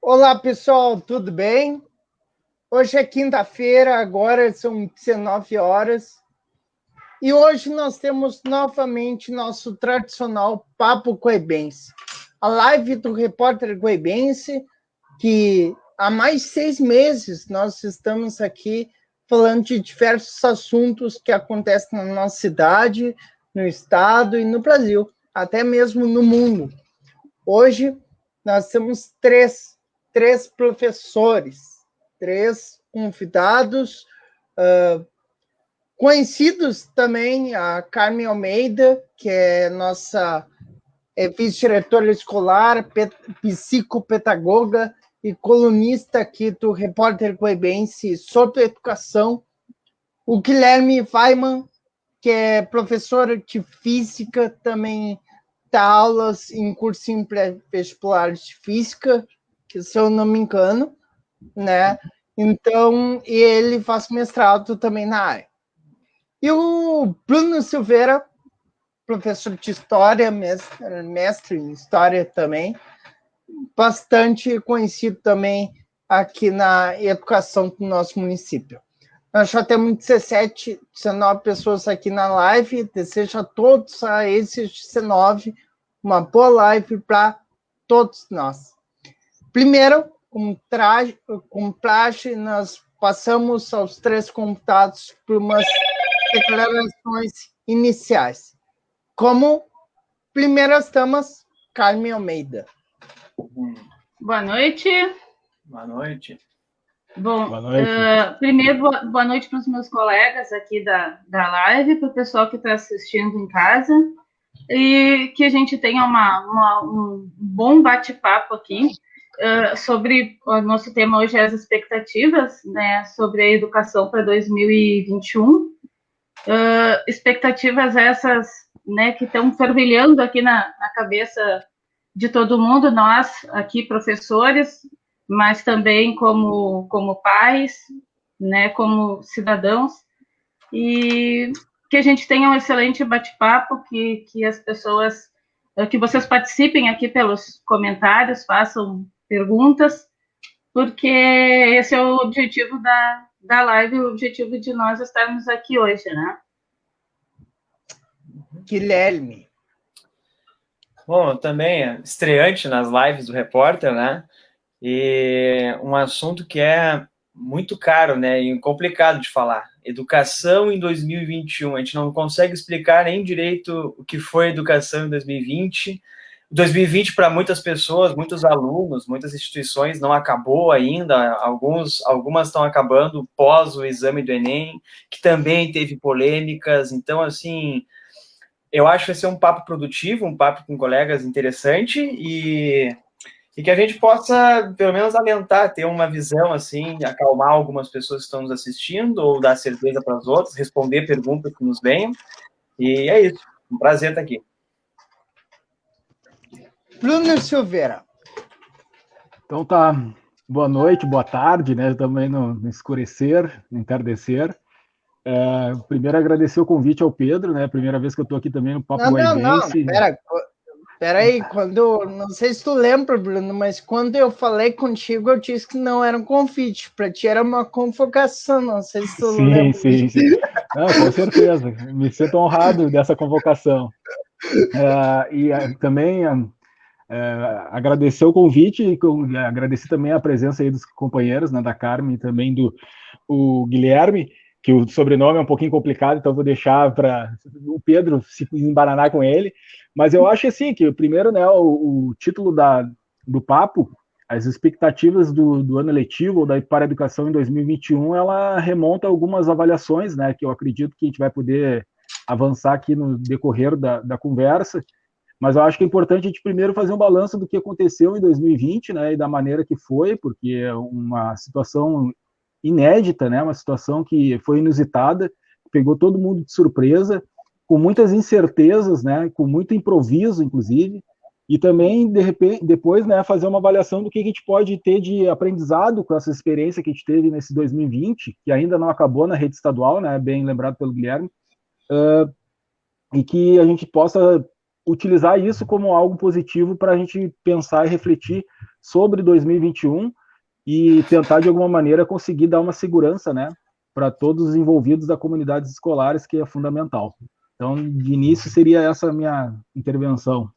Olá, pessoal, tudo bem? Hoje é quinta-feira, agora são 19 horas. E hoje nós temos novamente nosso tradicional Papo Guaibense, a live do repórter guaibense, que há mais de 6 meses nós estamos aqui falando de diversos assuntos que acontecem na nossa cidade, no estado e no Brasil, até mesmo no mundo. Hoje nós temos três professores, três convidados, conhecidos também, a Carmen Almeida, que é nossa vice-diretora escolar, psicopedagoga e colunista aqui do Repórter Guaibense sobre educação. O Guilherme Weiman, que é professor de física, também dá aulas em cursinho pré-vestibular de física, que se eu não me engano, né? Então, ele faz mestrado também na área. E o Bruno Silveira, professor de História, mestre em História também, bastante conhecido também aqui na educação do nosso município. Nós já temos 17, 19 pessoas aqui na live. Desejo a todos, a esses 19, uma boa live para todos nós. Primeiro, com praxe, nós passamos aos três convidados por umas declarações iniciais. Como primeiras damas, Carmen Almeida. Boa noite. Boa noite. Bom, boa noite. Primeiro, boa noite para os meus colegas aqui da live, para o pessoal que está assistindo em casa, e que a gente tenha um bom bate-papo aqui sobre o nosso tema hoje, as expectativas, né, sobre a educação para 2021. Expectativas essas, né, que estão fervilhando aqui na cabeça de todo mundo, nós aqui, professores, mas também como pais, né, como cidadãos, e que a gente tenha um excelente bate-papo, que as pessoas, que vocês participem aqui pelos comentários, façam perguntas, porque esse é o objetivo da live, o objetivo de nós estarmos aqui hoje, né? Guilherme. Bom, eu também estreante nas lives do Repórter, né? E um assunto que é muito caro, né? E complicado de falar. Educação em 2021. A gente não consegue explicar nem direito o que foi educação em 2020. 2020, para muitas pessoas, muitos alunos, muitas instituições, não acabou ainda. Algumas estão acabando pós o exame do Enem, que também teve polêmicas. Então, assim, eu acho que vai ser um papo produtivo, um papo com colegas interessante e que a gente possa, pelo menos, alentar, ter uma visão, assim, acalmar algumas pessoas que estão nos assistindo ou dar certeza para as outras, responder perguntas que nos venham. E é isso. Um prazer estar aqui. Bruno Silveira. Então tá, boa noite, boa tarde, né? Também no escurecer, no entardecer. Primeiro agradecer o convite ao Pedro, né? Primeira vez que eu estou aqui também no Papo Guaibense. Não, pera aí, não sei se tu lembra, Bruno, mas quando eu falei contigo, eu disse que não era um convite, para ti era uma convocação, não sei se tu lembra. Sim. Não, com certeza, me sinto honrado dessa convocação. E também agradecer o convite e agradecer também a presença aí dos companheiros, né, da Carmen e também do Guilherme, que o sobrenome é um pouquinho complicado, então vou deixar para o Pedro se embaranar com ele. Mas eu acho assim que, primeiro, né, o título do papo, as expectativas do ano letivo ou para a educação em 2021, ela remonta a algumas avaliações, né, que eu acredito que a gente vai poder avançar aqui no decorrer da conversa. Mas eu acho que é importante a gente primeiro fazer um balanço do que aconteceu em 2020, né, e da maneira que foi, porque é uma situação inédita, né, uma situação que foi inusitada, pegou todo mundo de surpresa, com muitas incertezas, né, com muito improviso, inclusive, e também, de repente, depois, né, fazer uma avaliação do que a gente pode ter de aprendizado com essa experiência que a gente teve nesse 2020, que ainda não acabou na rede estadual, né, bem lembrado pelo Guilherme, e que a gente possa utilizar isso como algo positivo para a gente pensar e refletir sobre 2021 e tentar, de alguma maneira, conseguir dar uma segurança, né, para todos os envolvidos da comunidades escolares, que é fundamental. Então, de início, seria essa a minha intervenção.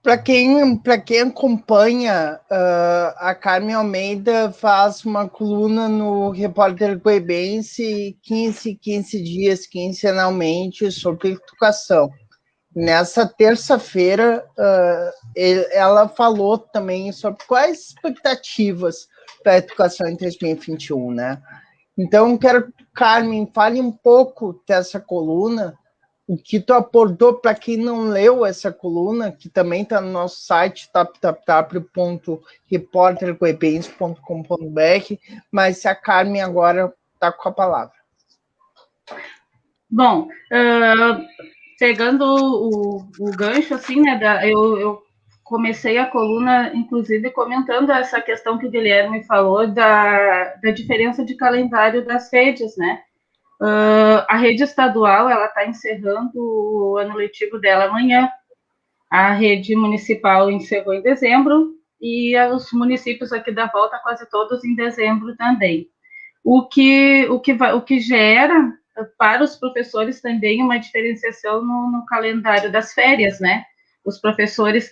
Para quem acompanha, a Carmen Almeida faz uma coluna no Repórter Goibense 15 dias, quinzenalmente, sobre educação. Nessa terça-feira, ela falou também sobre quais expectativas para a educação em 2021, né? Então, quero que Carmen fale um pouco dessa coluna, o que tu abordou para quem não leu essa coluna, que também está no nosso site, www.reportergoibense.com.br, mas se a Carmen agora está com a palavra. Bom, pegando o gancho, assim, né, eu comecei a coluna, inclusive, comentando essa questão que o Guilherme falou da diferença de calendário das redes, né? A rede estadual, ela está encerrando o ano letivo dela amanhã. A rede municipal encerrou em dezembro e os municípios aqui da volta, quase todos em dezembro também. O que gera para os professores também uma diferenciação no calendário das férias, né? Os professores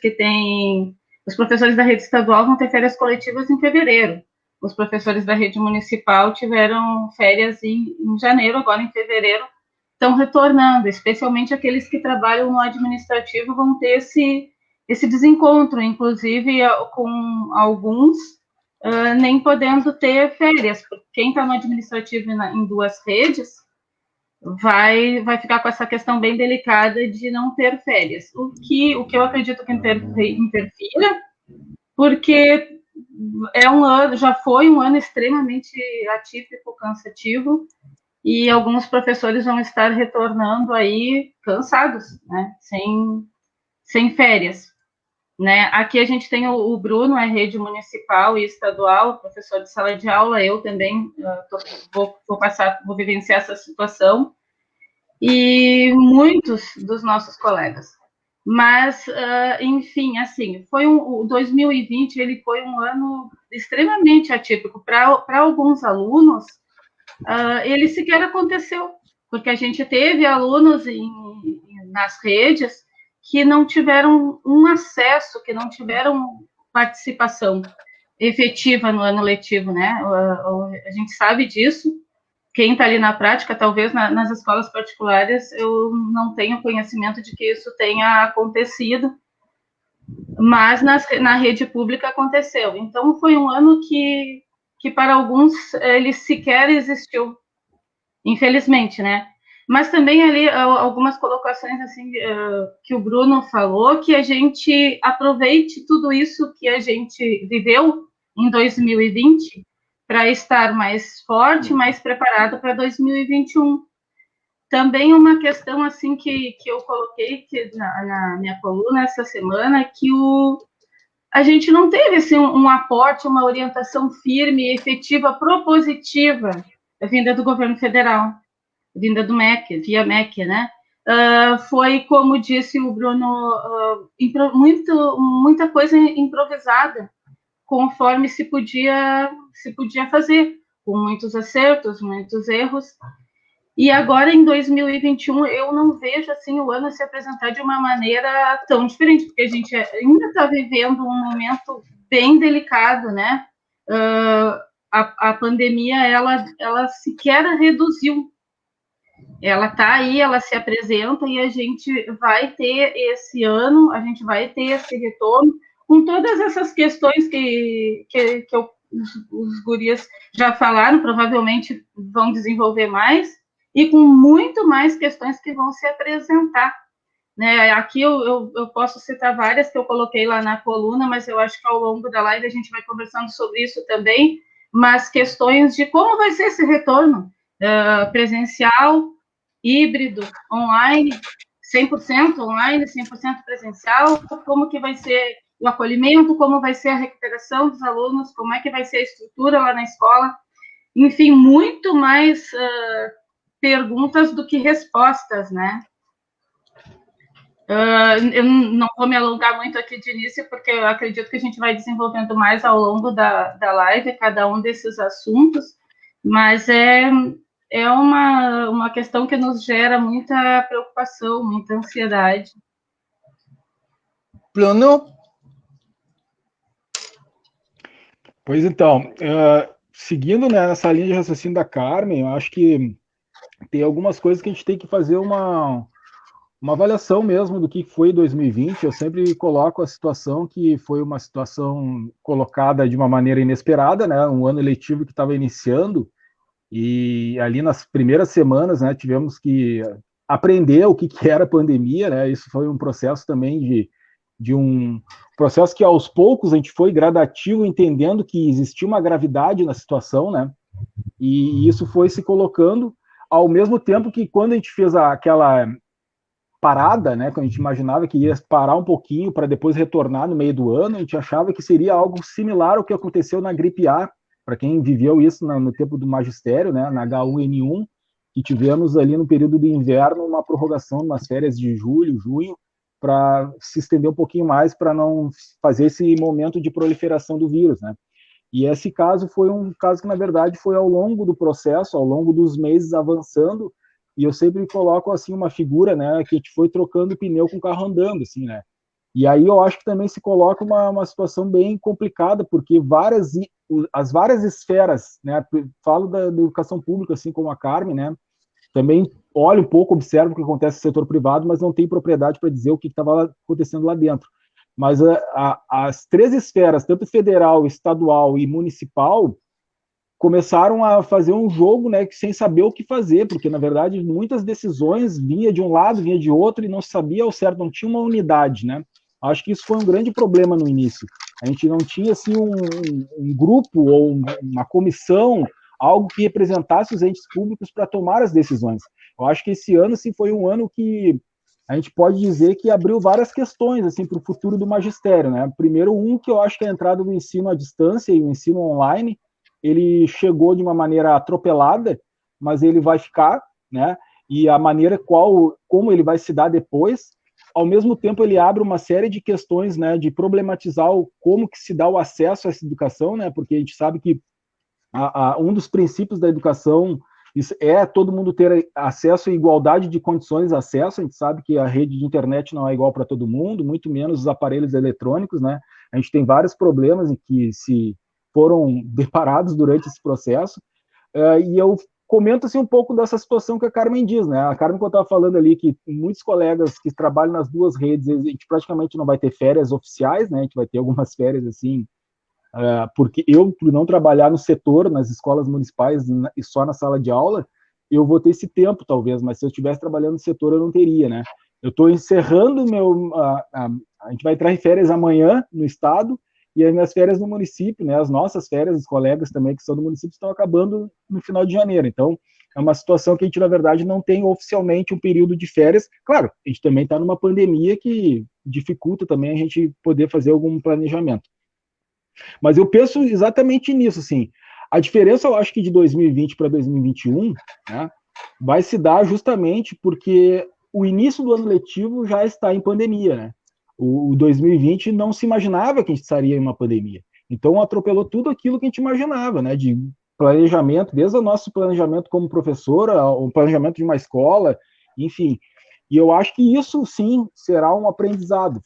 da rede estadual vão ter férias coletivas em fevereiro. Os professores da rede municipal tiveram férias em janeiro, agora em fevereiro estão retornando, especialmente aqueles que trabalham no administrativo vão ter esse desencontro, inclusive com alguns nem podendo ter férias, porque quem está no administrativo em duas redes vai ficar com essa questão bem delicada de não ter férias. O que eu acredito que interfira, porque já foi um ano extremamente atípico, cansativo, e alguns professores vão estar retornando aí cansados, né, sem férias. Né? Aqui a gente tem o Bruno, é rede municipal e estadual, professor de sala de aula, eu também vou vivenciar essa situação, e muitos dos nossos colegas. Mas, enfim, assim, o 2020 ele foi um ano extremamente atípico. Para alguns alunos, ele sequer aconteceu, porque a gente teve alunos nas redes que não tiveram um acesso, que não tiveram participação efetiva no ano letivo, né? A gente sabe disso. Quem está ali na prática, talvez nas escolas particulares, eu não tenho conhecimento de que isso tenha acontecido, mas na rede pública aconteceu. Então, foi um ano que para alguns, ele sequer existiu, infelizmente, né? Mas também ali algumas colocações assim que o Bruno falou, que a gente aproveite tudo isso que a gente viveu em 2020 para estar mais forte, mais preparado para 2021. Também uma questão assim que eu coloquei na minha coluna essa semana, que a gente não teve assim, um aporte, uma orientação firme, efetiva, propositiva, vinda do governo federal, vinda do MEC, via MEC, né? Foi, como disse o Bruno, muita coisa improvisada, conforme se podia fazer, com muitos acertos, muitos erros. E agora, em 2021, eu não vejo assim o ano se apresentar de uma maneira tão diferente, porque a gente ainda está vivendo um momento bem delicado, né? A pandemia, ela sequer reduziu. Ela está aí, ela se apresenta e a gente vai ter esse ano, a gente vai ter esse retorno com todas essas questões que os gurias já falaram, provavelmente vão desenvolver mais, e com muito mais questões que vão se apresentar. Né? Aqui eu posso citar várias que eu coloquei lá na coluna, mas eu acho que ao longo da live a gente vai conversando sobre isso também, mas questões de como vai ser esse retorno presencial, híbrido, online, 100% online, 100% presencial, como que vai ser o acolhimento, como vai ser a recuperação dos alunos, como é que vai ser a estrutura lá na escola, enfim, muito mais perguntas do que respostas, né? Eu não vou me alongar muito aqui de início, porque eu acredito que a gente vai desenvolvendo mais ao longo da live cada um desses assuntos, mas é uma questão que nos gera muita preocupação, muita ansiedade. Bruno? Pois então, seguindo, né, nessa linha de raciocínio da Carmen, eu acho que tem algumas coisas que a gente tem que fazer uma avaliação mesmo do que foi 2020. Eu sempre coloco a situação que foi uma situação colocada de uma maneira inesperada, né, um ano eletivo que estava iniciando, e ali nas primeiras semanas, né, tivemos que aprender o que era a pandemia, né, isso foi um processo também de um processo que aos poucos a gente foi gradativo, entendendo que existia uma gravidade na situação, né, e isso foi se colocando, ao mesmo tempo que quando a gente fez aquela parada, né, quando a gente imaginava que ia parar um pouquinho para depois retornar no meio do ano, a gente achava que seria algo similar ao que aconteceu na gripe A, para quem viveu isso no tempo do magistério, né, na H1N1, que tivemos ali no período do inverno uma prorrogação, umas férias de julho, junho, para se estender um pouquinho mais, para não fazer esse momento de proliferação do vírus, né. E esse caso foi um caso que, na verdade, foi ao longo do processo, ao longo dos meses avançando, e eu sempre coloco, assim, uma figura, né, que a gente foi trocando pneu com o carro andando, assim, né. E aí eu acho que também se coloca uma situação bem complicada, porque as várias esferas, né, falo da educação pública, assim como a Carmen, né, também olho um pouco, observo o que acontece no setor privado, mas não tenho propriedade para dizer o que estava acontecendo lá dentro. Mas as três esferas, tanto federal, estadual e municipal, começaram a fazer um jogo, né, sem saber o que fazer, porque, na verdade, muitas decisões vinha de um lado, vinha de outro, e não se sabia ao certo, não tinha uma unidade, né? Acho que isso foi um grande problema no início. A gente não tinha, assim, um grupo ou uma comissão, algo que representasse os entes públicos para tomar as decisões. Eu acho que esse ano, assim, foi um ano que a gente pode dizer que abriu várias questões, assim, para o futuro do magistério, né? Primeiro, que eu acho que é a entrada do ensino à distância e o ensino online, ele chegou de uma maneira atropelada, mas ele vai ficar, né? E a maneira como ele vai se dar depois, ao mesmo tempo ele abre uma série de questões, né, de problematizar como que se dá o acesso a essa educação, né? Porque a gente sabe que um dos princípios da educação é todo mundo ter acesso e igualdade de condições de acesso. A gente sabe que a rede de internet não é igual para todo mundo, muito menos os aparelhos eletrônicos, né? A gente tem vários problemas em que se foram deparados durante esse processo, e eu comento assim um pouco dessa situação que a Carmen diz, né? A Carmen, quando eu estava falando ali que muitos colegas que trabalham nas duas redes, a gente praticamente não vai ter férias oficiais, né? A gente vai ter algumas férias assim, porque eu, por não trabalhar no setor, nas escolas municipais e só na sala de aula, eu vou ter esse tempo, talvez, mas se eu estivesse trabalhando no setor, eu não teria, né? Eu estou encerrando a gente vai entrar em férias amanhã no estado, e as minhas férias no município, né? As nossas férias, os colegas também que são do município, estão acabando no final de janeiro. Então, é uma situação que a gente, na verdade, não tem oficialmente um período de férias. Claro, a gente também está numa pandemia que dificulta também a gente poder fazer algum planejamento. Mas eu penso exatamente nisso, assim. A diferença, eu acho que de 2020 para 2021, né, vai se dar justamente porque o início do ano letivo já está em pandemia, né? O 2020 não se imaginava que a gente estaria em uma pandemia. Então atropelou tudo aquilo que a gente imaginava, né? De planejamento, desde o nosso planejamento como professora, o planejamento de uma escola, enfim. E eu acho que isso sim será um aprendizado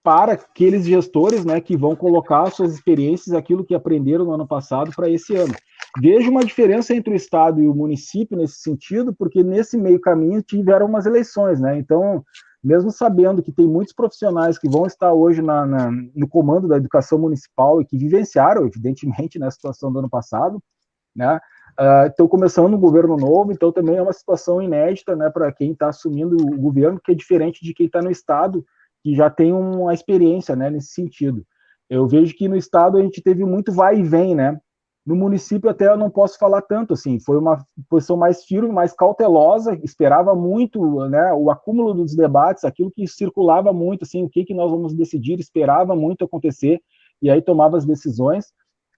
para aqueles gestores, né, que vão colocar suas experiências, aquilo que aprenderam no ano passado para esse ano. Vejo uma diferença entre o estado e o município nesse sentido, porque nesse meio caminho tiveram umas eleições, né? Então, mesmo sabendo que tem muitos profissionais que vão estar hoje no comando da educação municipal e que vivenciaram, evidentemente, na situação do ano passado, né? Estão começando um governo novo, então também é uma situação inédita, né, para quem está assumindo o governo, que é diferente de quem está no estado, que já tem uma experiência, né, nesse sentido. Eu vejo que no estado a gente teve muito vai e vem, né? No município até eu não posso falar tanto, assim, foi uma posição mais firme, mais cautelosa, esperava muito, né, o acúmulo dos debates, aquilo que circulava muito, assim, o que nós vamos decidir, esperava muito acontecer, e aí tomava as decisões.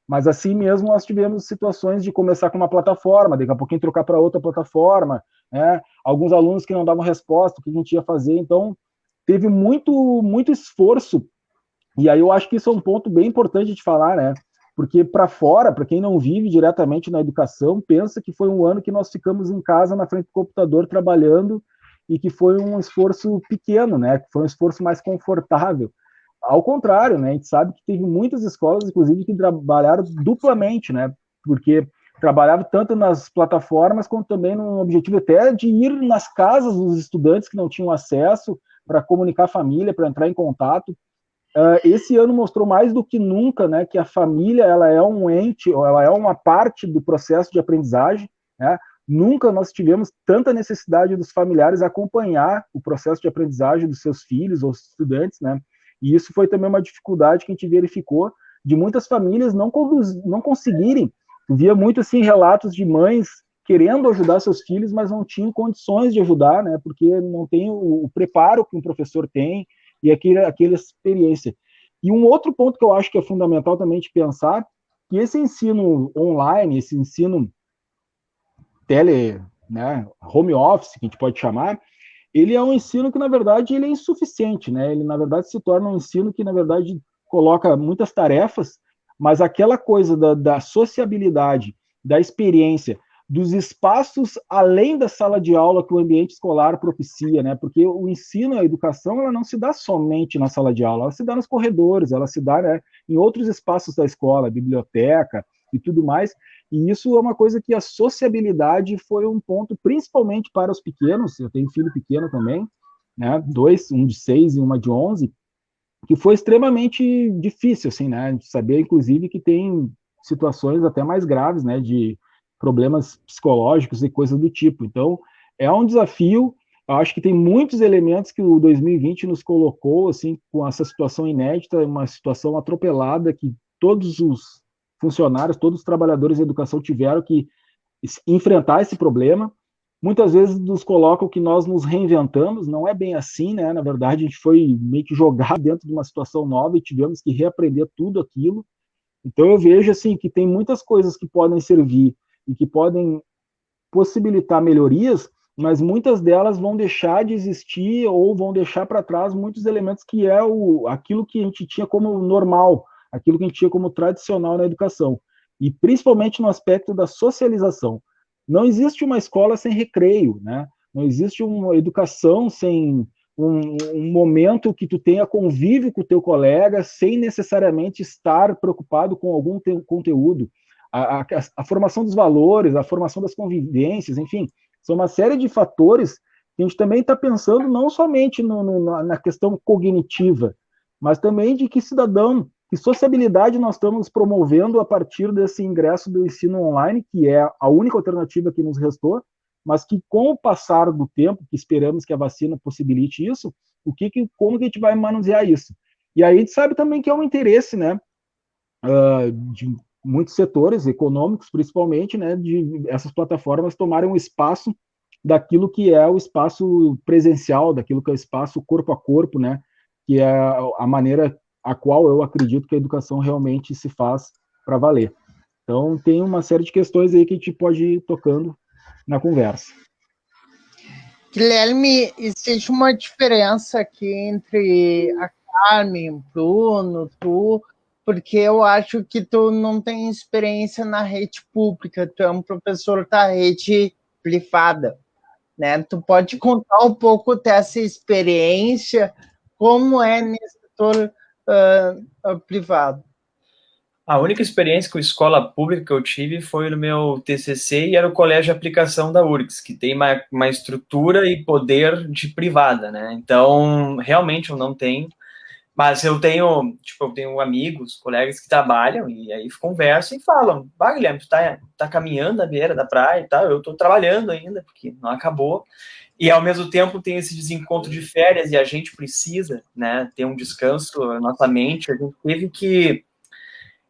Mas assim mesmo nós tivemos situações de começar com uma plataforma, daqui a pouquinho trocar para outra plataforma, né? Alguns alunos que não davam resposta, o que a gente ia fazer. Então, teve muito esforço. E aí eu acho que isso é um ponto bem importante de falar, né? Porque para fora, para quem não vive diretamente na educação, pensa que foi um ano que nós ficamos em casa na frente do computador trabalhando e que foi um esforço pequeno, né? Que foi um esforço mais confortável. Ao contrário, né? A gente sabe que teve muitas escolas, inclusive, que trabalharam duplamente, né? Porque trabalhava tanto nas plataformas, quanto também no objetivo até de ir nas casas dos estudantes que não tinham acesso, para comunicar a família, para entrar em contato. Esse ano mostrou mais do que nunca, né, que a família ela é um ente, ou ela é uma parte do processo de aprendizagem, né? Nunca nós tivemos tanta necessidade dos familiares acompanhar o processo de aprendizagem dos seus filhos ou estudantes, né? E isso foi também uma dificuldade que a gente verificou de muitas famílias não conseguirem. Eu via muito assim relatos de mães querendo ajudar seus filhos, mas não tinham condições de ajudar, né? Porque não tem o preparo que um professor tem e aquela experiência. E um outro ponto que eu acho que é fundamental também de pensar, que esse ensino online, esse ensino né, home office, que a gente pode chamar, ele é um ensino que, na verdade, ele é insuficiente, né? Ele, na verdade, se torna um ensino que, na verdade, coloca muitas tarefas, mas aquela coisa da sociabilidade, da experiência, dos espaços além da sala de aula que o ambiente escolar propicia, né? Porque o ensino, a educação, ela não se dá somente na sala de aula, ela se dá nos corredores, ela se dá, né, em outros espaços da escola, biblioteca e tudo mais. E isso é uma coisa que a sociabilidade foi um ponto, principalmente para os pequenos. Eu tenho filho pequeno também, né? Dois, um de 6 e uma de 11, que foi extremamente difícil, assim, né? De saber, inclusive, que tem situações até mais graves, né? De problemas psicológicos e coisas do tipo. Então, é um desafio. Eu acho que tem muitos elementos que o 2020 nos colocou, assim, com essa situação inédita, uma situação atropelada que todos os funcionários, todos os trabalhadores da educação tiveram que enfrentar esse problema. Muitas vezes nos colocam que nós nos reinventamos, não é bem assim, né? Na verdade, a gente foi meio que jogado dentro de uma situação nova e tivemos que reaprender tudo aquilo. Então eu vejo assim que tem muitas coisas que podem servir e que podem possibilitar melhorias, mas muitas delas vão deixar de existir ou vão deixar para trás muitos elementos que é aquilo que a gente tinha como normal, aquilo que a gente tinha como tradicional na educação, e principalmente no aspecto da socialização. Não existe uma escola sem recreio, né? Não existe uma educação sem um momento que tu tenha convívio com o teu colega, sem necessariamente estar preocupado com algum conteúdo. A formação dos valores, a formação das convivências, enfim, são uma série de fatores que a gente também está pensando não somente na questão cognitiva, mas também de que cidadão, que sociabilidade nós estamos promovendo a partir desse ingresso do ensino online, que é a única alternativa que nos restou, mas que com o passar do tempo, que esperamos que a vacina possibilite isso, como que a gente vai manusear isso? E aí a gente sabe também que é um interesse, né, de muitos setores econômicos, principalmente, né, de essas plataformas tomarem um espaço daquilo que é o espaço presencial, daquilo que é o espaço corpo a corpo, né, que é a maneira a qual eu acredito que a educação realmente se faz para valer. Então, tem uma série de questões aí que a gente pode ir tocando na conversa. Guilherme, existe uma diferença aqui entre a Carmen, o Bruno, tu, porque eu acho que tu não tem experiência na rede pública, tu é um professor da rede privada, né? Tu pode contar um pouco dessa experiência, como é nesse setor privado? A única experiência com escola pública que eu tive foi no meu TCC e era o colégio de aplicação da URGS, que tem uma estrutura e poder de privada, né? Então, realmente eu não tenho, mas eu tenho amigos, colegas que trabalham e aí conversam e falam, Guilherme, tu tá caminhando à beira da praia e tal, eu tô trabalhando ainda, porque não acabou. E, ao mesmo tempo, tem esse desencontro de férias e a gente precisa, né, ter um descanso na nossa mente. A gente teve que...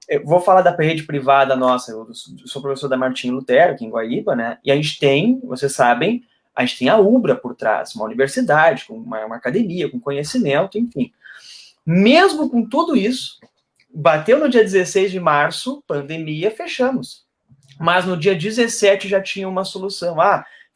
Eu vou falar da rede privada nossa, eu sou professor da Martim Lutero, aqui em Guaíba, né, e a gente tem, vocês sabem, a gente tem a UBRA por trás, uma universidade, com uma academia, com conhecimento, enfim. Mesmo com tudo isso, bateu no dia 16 de março, pandemia, fechamos. Mas no dia 17 já tinha uma solução.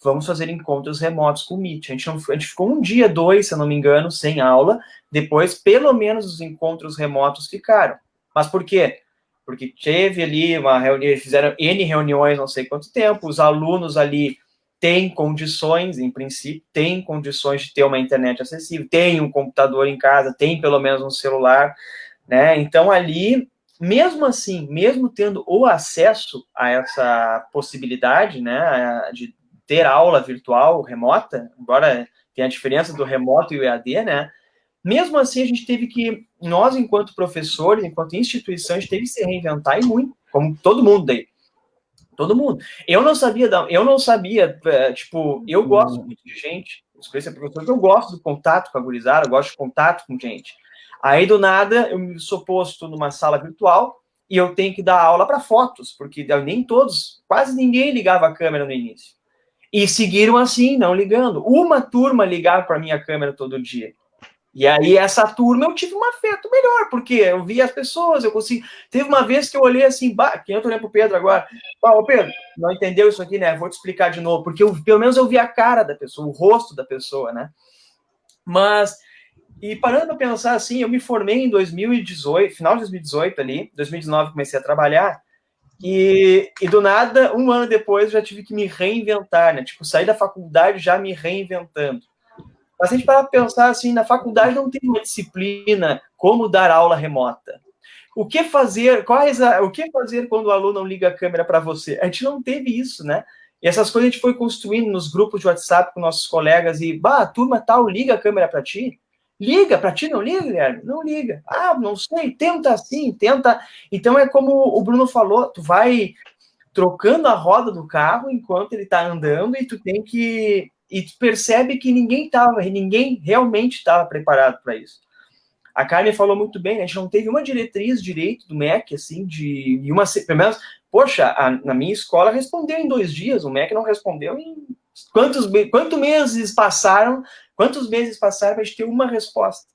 Vamos fazer encontros remotos com o Meet. A gente ficou um dia, 2, se eu não me engano, sem aula. Depois, pelo menos, os encontros remotos ficaram. Mas por quê? Porque teve ali uma reunião, fizeram N reuniões, não sei quanto tempo, os alunos ali têm condições, em princípio, têm condições de ter uma internet acessível, tem um computador em casa, tem pelo menos um celular, né? Então, ali, mesmo assim, mesmo tendo o acesso a essa possibilidade, né, de ter aula virtual, remota, embora tenha a diferença do remoto e o EAD, né? Mesmo assim, a gente teve que, nós, enquanto professores, enquanto instituição, a gente teve que se reinventar e muito, como todo mundo daí. Todo mundo. Eu não sabia, tipo, eu gosto muito de gente, eu gosto do contato com a gurizada, eu gosto de contato com gente. Aí, do nada, eu me sou posto numa sala virtual e eu tenho que dar aula para fotos, porque nem todos, quase ninguém ligava a câmera no início. E seguiram assim, não ligando. Uma turma ligava para minha câmera todo dia. E aí, essa turma, eu tive um afeto melhor, porque eu via as pessoas, eu consegui... Teve uma vez que eu olhei assim, que eu tô olhando pro Pedro agora, ô Pedro, não entendeu isso aqui, né? Vou te explicar de novo, porque pelo menos eu vi a cara da pessoa, o rosto da pessoa, né? Mas, e parando pra pensar assim, eu me formei em 2018, final de 2018 ali, 2019 comecei a trabalhar, e do nada, um ano depois, eu já tive que me reinventar, né? Tipo, sair da faculdade já me reinventando. Mas se a gente parar para pensar assim, na faculdade não tem uma disciplina como dar aula remota. O que fazer quando o aluno não liga a câmera para você? A gente não teve isso, né? E essas coisas a gente foi construindo nos grupos de WhatsApp com nossos colegas e, a turma tal, liga a câmera para ti? Liga, para ti não liga, Guilherme? Não liga. Não sei, tenta assim, tenta. Então é como o Bruno falou, tu vai trocando a roda do carro enquanto ele está andando e tu tem que... E tu percebe que ninguém realmente estava preparado para isso. A Carmen falou muito bem, né? A gente não teve uma diretriz direito do MEC, assim, pelo menos, poxa, na minha escola respondeu em 2 dias, o MEC não respondeu em quantos meses passaram para a gente ter uma resposta.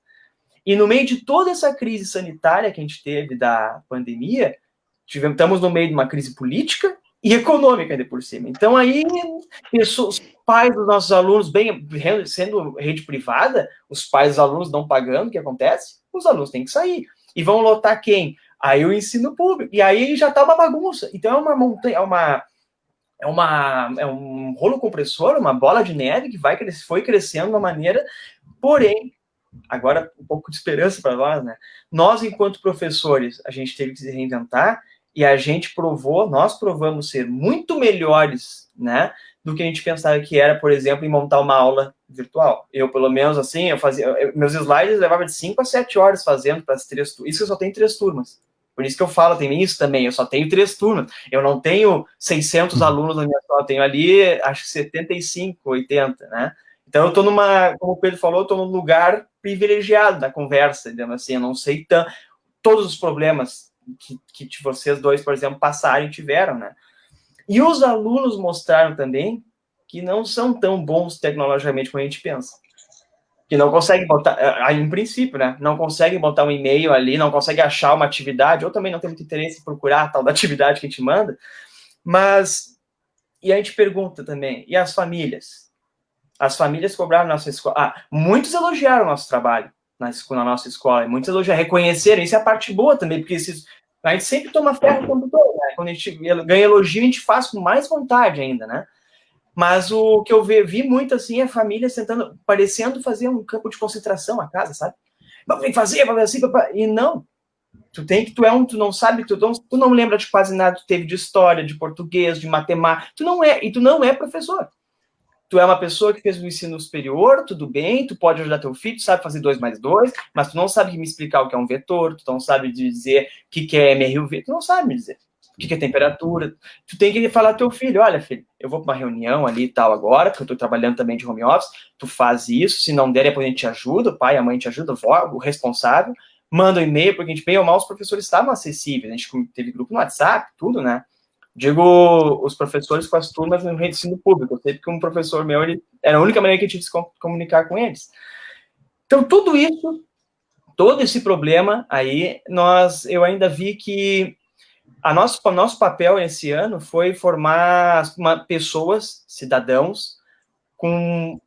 E no meio de toda essa crise sanitária que a gente teve da pandemia, estamos no meio de uma crise política e econômica ainda por cima. Então aí, os pais dos nossos alunos, sendo rede privada, os pais dos alunos não pagando, o que acontece? Os alunos têm que sair. E vão lotar quem? Aí o ensino público. E aí já está uma bagunça. Então é uma montanha, é um rolo compressor, uma bola de neve que foi crescendo de uma maneira, porém, agora um pouco de esperança para nós, né? Nós, enquanto professores, a gente teve que se reinventar e nós provamos ser muito melhores, né, do que a gente pensava que era, por exemplo, em montar uma aula virtual. Eu, pelo menos, assim, meus slides levava de 5 a 7 horas fazendo para as 3 turmas. Isso eu só tenho 3 turmas. Por isso que eu falo, tem isso também, eu só tenho 3 turmas. Eu não tenho 600 alunos na minha sala, eu tenho ali, acho que 75, 80, né? Então, eu estou como o Pedro falou, eu estou num lugar privilegiado da conversa, digamos assim, eu não sei todos os problemas que vocês dois, por exemplo, passaram e tiveram, né? E os alunos mostraram também que não são tão bons tecnologicamente como a gente pensa. Que não conseguem botar, em princípio, né? Não conseguem botar um e-mail ali, não conseguem achar uma atividade, ou também não tem muito interesse em procurar a tal da atividade que a gente manda. Mas, e a gente pergunta também, e as famílias? As famílias cobraram nossa escola. Muitos elogiaram o nosso trabalho na nossa escola, muitos elogiaram, reconheceram, isso é a parte boa também, porque a gente sempre toma ferro o tempo todo, né? Quando a gente ganha elogio, a gente faz com mais vontade ainda, né? Mas o que eu vi muito, assim, é a família parecendo fazer um campo de concentração a casa, sabe? Não, tem que fazer assim, e não. Tu não sabe, tu não lembra de quase nada, tu teve de história, de português, de matemática, tu não é professor. Tu é uma pessoa que fez o ensino superior, tudo bem, tu pode ajudar teu filho, tu sabe fazer 2 mais 2, mas tu não sabe me explicar o que é um vetor, tu não sabe dizer o que é MRUV, tu não sabe me dizer o que é temperatura. Tu tem que falar ao teu filho, olha, filho, eu vou para uma reunião ali e tal agora, porque eu estou trabalhando também de home office, tu faz isso, se não der, depois a gente te ajuda, o pai, a mãe te ajuda, o responsável, manda um e-mail, porque a gente, bem ou mal, os professores estavam acessíveis, a gente teve grupo no WhatsApp, tudo, né? Digo, os professores com as turmas no ensino público. Eu sei que um professor meu, era a única maneira que eu tive de se comunicar com eles. Então, tudo isso todo esse problema aí, eu ainda vi que nosso papel esse ano foi formar pessoas, cidadãos, com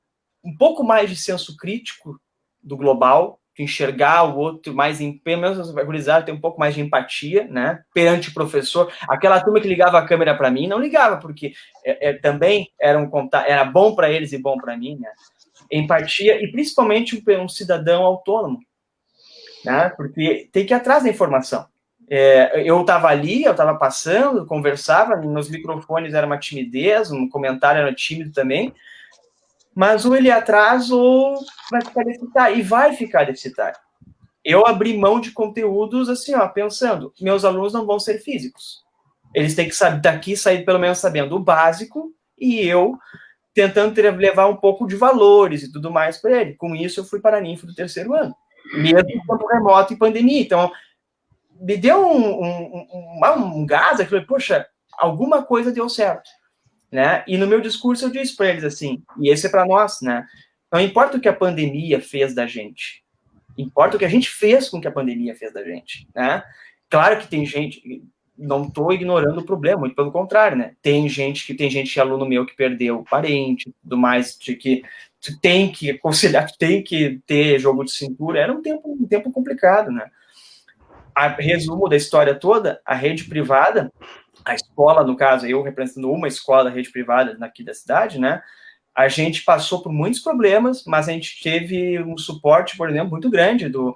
um pouco mais de senso crítico do global, de enxergar o outro mais, pelo menos tem um pouco mais de empatia, né, perante o professor. Aquela turma que ligava a câmera para mim, não ligava, porque também era bom para eles e bom para mim, né, empatia, e principalmente um cidadão autônomo, né, porque tem que ir atrás da informação. Eu estava ali, eu estava passando, conversava, nos microfones era uma timidez, um comentário era tímido também, mas ou ele é atrás ou vai ficar deficitário, e vai ficar deficitário. Eu abri mão de conteúdos assim, ó, pensando, meus alunos não vão ser físicos. Eles têm que sair pelo menos sabendo o básico, e eu tentando levar um pouco de valores e tudo mais para ele. Com isso, eu fui para a Ninfo do 3º ano, mesmo como remoto e pandemia. Então, me deu um gás, eu falei, poxa, alguma coisa deu certo, né? E no meu discurso eu disse para eles assim, e esse é para nós, né? Não importa o que a pandemia fez da gente, importa o que a gente fez com o que a pandemia fez da gente, né? Claro que tem gente, não estou ignorando o problema, muito pelo contrário, né? Tem gente, aluno meu que perdeu parente, tudo mais, de que tu tem que aconselhar, tu tem que ter jogo de cintura, era um tempo complicado, né? Resumo da história toda, a rede privada, a escola, no caso, eu representando uma escola da rede privada aqui da cidade, né? A gente passou por muitos problemas, mas a gente teve um suporte, por exemplo, muito grande do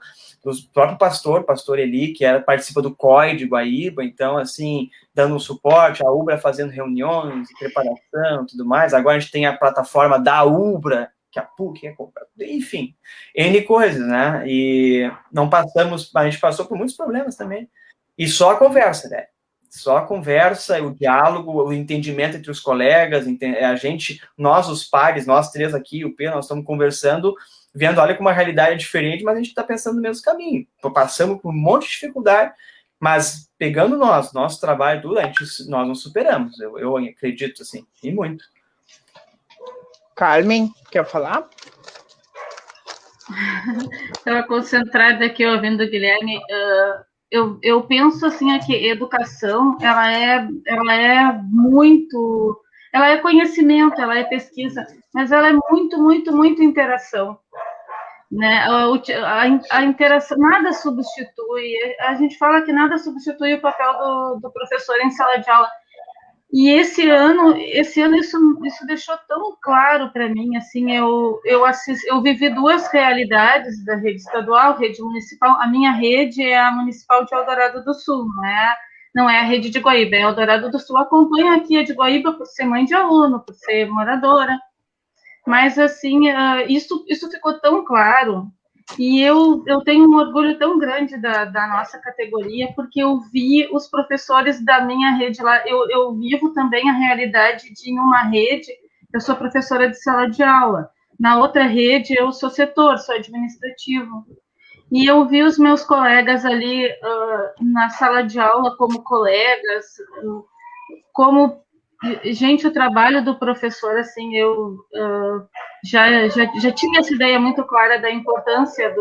próprio pastor Eli, que participa do COI de Guaíba, então, assim, dando um suporte, a UBRA fazendo reuniões, preparação, tudo mais. Agora a gente tem a plataforma da UBRA, que a PUC é comprada, enfim, N coisas, né? E a gente passou por muitos problemas também. E só a conversa, né? Só a conversa, o diálogo, o entendimento entre os colegas, nós, os pares, nós três aqui, o P, nós estamos conversando, vendo, olha, com uma realidade diferente, mas a gente está pensando no mesmo caminho. Passamos por um monte de dificuldade, mas pegando nosso trabalho, tudo, nós nos superamos. Eu acredito, assim, e muito. Carmen, quer falar? Estava concentrada aqui ouvindo o Guilherme. Eu penso assim que educação ela é conhecimento, ela é pesquisa, mas ela é muito interação, né? A interação nada substitui. A gente fala que nada substitui o papel do professor em sala de aula. E esse ano isso deixou tão claro para mim, assim, eu vivi duas realidades da rede estadual, rede municipal. A minha rede é a municipal de Eldorado do Sul, não é a rede de Guaíba, é Eldorado do Sul. Acompanho aqui a de Guaíba por ser mãe de aluno, por ser moradora, mas assim, isso ficou tão claro. E eu tenho um orgulho tão grande da nossa categoria, porque eu vi os professores da minha rede lá. Eu vivo também a realidade de, em uma rede, eu sou professora de sala de aula. Na outra rede, eu sou setor, sou administrativo. E eu vi os meus colegas ali na sala de aula como colegas, como... Gente, o trabalho do professor, assim, eu já tinha essa ideia muito clara da importância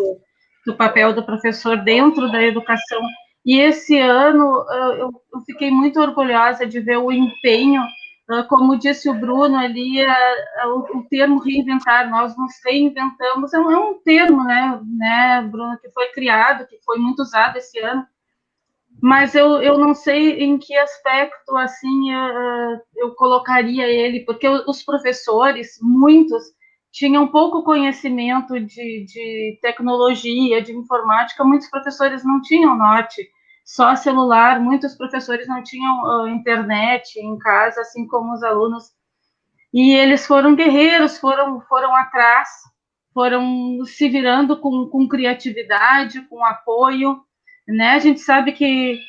do papel do professor dentro da educação. E esse ano eu fiquei muito orgulhosa de ver o empenho, como disse o Bruno ali, o termo reinventar, nós nos reinventamos, é um termo, né, Bruno, que foi criado, que foi muito usado esse ano, mas eu não sei em que aspecto, assim, eu colocaria ele, porque os professores, muitos, tinham pouco conhecimento de tecnologia, de informática, muitos professores não tinham norte, só celular, muitos professores não tinham internet em casa, assim como os alunos, e eles foram guerreiros, foram atrás, foram se virando com criatividade, com apoio, né? A gente sabe que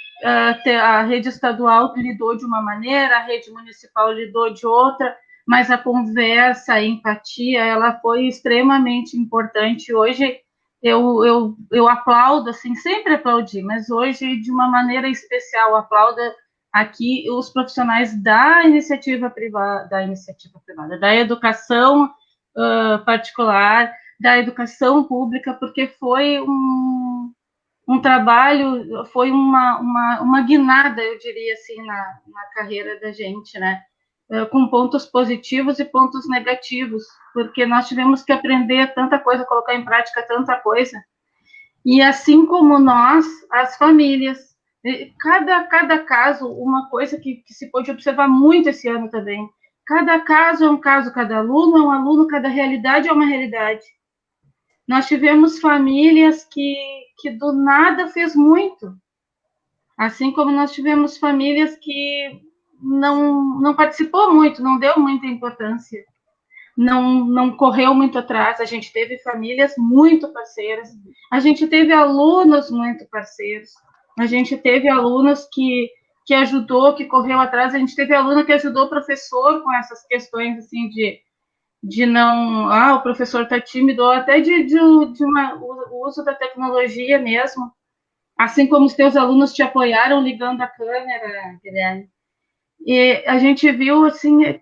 a rede estadual lidou de uma maneira, a rede municipal lidou de outra, mas a conversa, a empatia, ela foi extremamente importante. Hoje eu aplaudo, assim, sempre aplaudi, mas hoje de uma maneira especial aplaudo aqui os profissionais da iniciativa privada, da educação particular, da educação pública, porque foi um trabalho, foi uma guinada, eu diria assim, na carreira da gente, né? Com pontos positivos e pontos negativos, porque nós tivemos que aprender tanta coisa, colocar em prática tanta coisa. E assim como nós, as famílias, cada caso, uma coisa que se pôde observar muito esse ano também, cada caso é um caso, cada aluno é um aluno, cada realidade é uma realidade. Nós tivemos famílias que do nada fez muito, assim como nós tivemos famílias que não participou muito, não deu muita importância, não correu muito atrás. A gente teve famílias muito parceiras, a gente teve alunos muito parceiros, a gente teve alunos que ajudou, que correu atrás, a gente teve aluno que ajudou o professor com essas questões assim de não, o professor está tímido, ou até o uso da tecnologia mesmo, assim como os teus alunos te apoiaram ligando a câmera, Guilherme. E a gente viu, assim,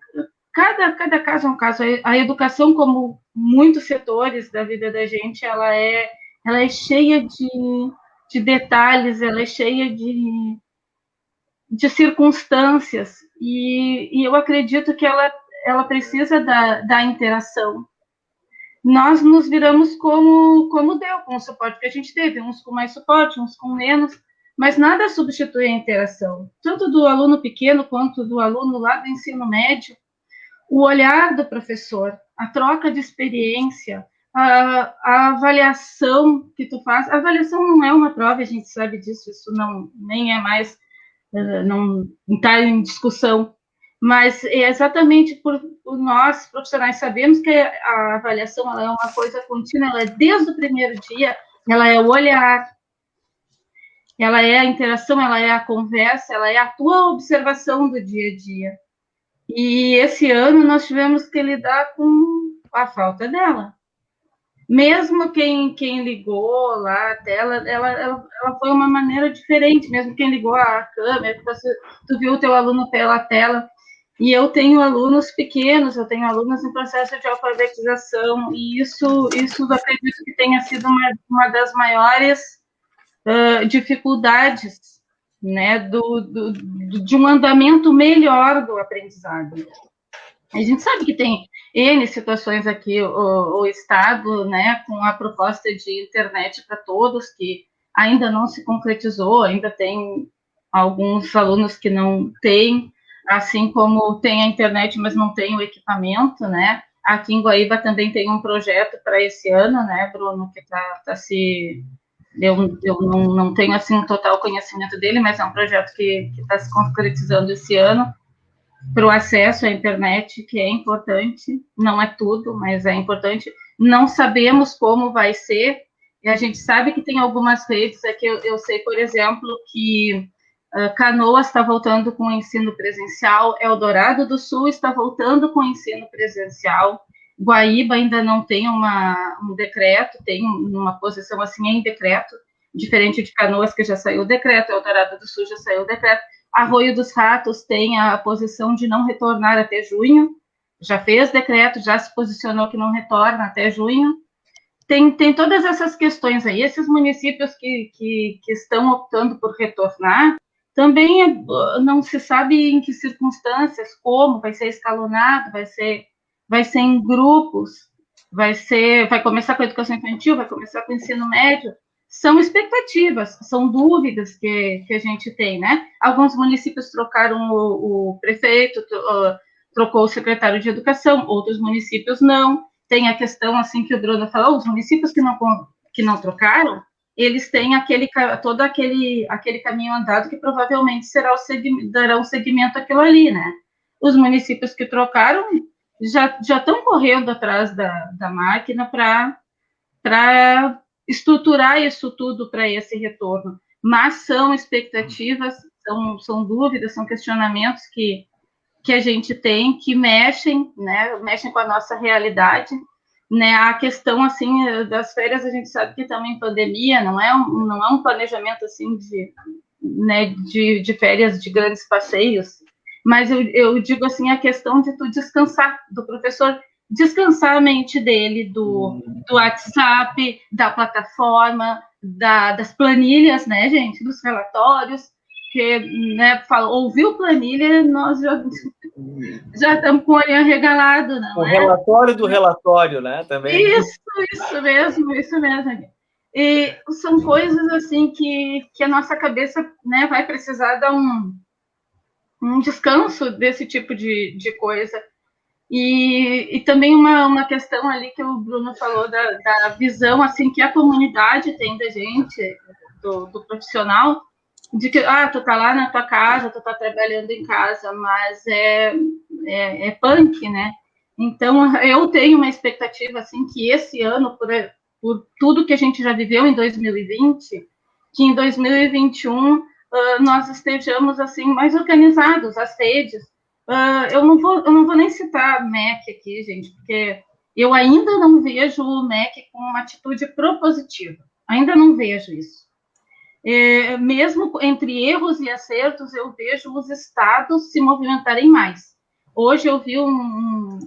cada caso é um caso. A educação, como muitos setores da vida da gente, ela é cheia de detalhes, ela é cheia de circunstâncias, e eu acredito que ela precisa da interação. Nós nos viramos como deu, com o suporte que a gente teve, uns com mais suporte, uns com menos, mas nada substitui a interação, tanto do aluno pequeno quanto do aluno lá do ensino médio. O olhar do professor, a troca de experiência, a avaliação que tu faz. A avaliação não é uma prova, a gente sabe disso, isso nem é mais, não está em discussão, mas é exatamente por nós, profissionais, sabemos que a avaliação ela é uma coisa contínua, ela é desde o primeiro dia, ela é o olhar, ela é a interação, ela é a conversa, ela é a tua observação do dia a dia. E esse ano nós tivemos que lidar com a falta dela. Mesmo quem ligou lá a tela, ela foi uma maneira diferente, mesmo quem ligou a câmera, tu viu o teu aluno pela tela. E eu tenho alunos pequenos, eu tenho alunos em processo de alfabetização, e isso eu acredito que tenha sido uma das maiores dificuldades, né, de um andamento melhor do aprendizado. A gente sabe que tem N situações aqui, o Estado, né, com a proposta de internet para todos, que ainda não se concretizou, ainda tem alguns alunos que não têm, assim como tem a internet, mas não tem o equipamento, né? Aqui em Guaíba também tem um projeto para esse ano, né, Bruno, que está se... Eu não tenho, assim, um total conhecimento dele, mas é um projeto que está se concretizando esse ano, para o acesso à internet, que é importante, não é tudo, mas é importante. Não sabemos como vai ser, e a gente sabe que tem algumas redes, aqui eu sei, por exemplo, que Canoas está voltando com o ensino presencial, Eldorado do Sul está voltando com o ensino presencial, Guaíba ainda não tem um decreto, tem uma posição assim em decreto, diferente de Canoas, que já saiu o decreto, Eldorado do Sul já saiu o decreto. Arroio dos Ratos tem a posição de não retornar até junho, já fez decreto, já se posicionou que não retorna até junho. Tem todas essas questões aí. Esses municípios que estão optando por retornar, também não se sabe em que circunstâncias, como, vai ser escalonado, vai ser em grupos, vai começar com a educação infantil, vai começar com o ensino médio. São expectativas, são dúvidas que a gente tem, né? Alguns municípios trocaram o prefeito, trocou o secretário de educação, outros municípios não. Tem a questão, assim, que o Bruno falou, os municípios que não trocaram, eles têm todo aquele caminho andado que provavelmente dará segmento àquilo ali, né? Os municípios que trocaram já estão correndo atrás da máquina para estruturar isso tudo para esse retorno, mas são expectativas, são dúvidas, são questionamentos que a gente tem, que mexem, né, mexem com a nossa realidade, né, a questão, assim, das férias, a gente sabe que estamos em pandemia, não é um planejamento, assim, de férias, de grandes passeios, mas eu digo, assim, a questão de tu descansar, do professor descansar a mente dele do WhatsApp, da plataforma, das planilhas, né, gente, dos relatórios, que, né, ouviu planilha, nós já estamos com o olhinho arregalado, não o relatório do relatório, né, também. Isso mesmo. E são coisas, assim, que a nossa cabeça, né, vai precisar dar um descanso desse tipo de coisa. E também uma questão ali que o Bruno falou da visão, assim, que a comunidade tem da gente, do profissional, de que, tu tá lá na tua casa, tu tá trabalhando em casa, mas é punk, né? Então, eu tenho uma expectativa, assim, que esse ano, por tudo que a gente já viveu em 2020, que em 2021 nós estejamos, assim, mais organizados, as redes. Eu não vou nem citar a MEC aqui, gente, porque eu ainda não vejo o MEC com uma atitude propositiva. Ainda não vejo isso. Mesmo entre erros e acertos, eu vejo os estados se movimentarem mais. Hoje eu vi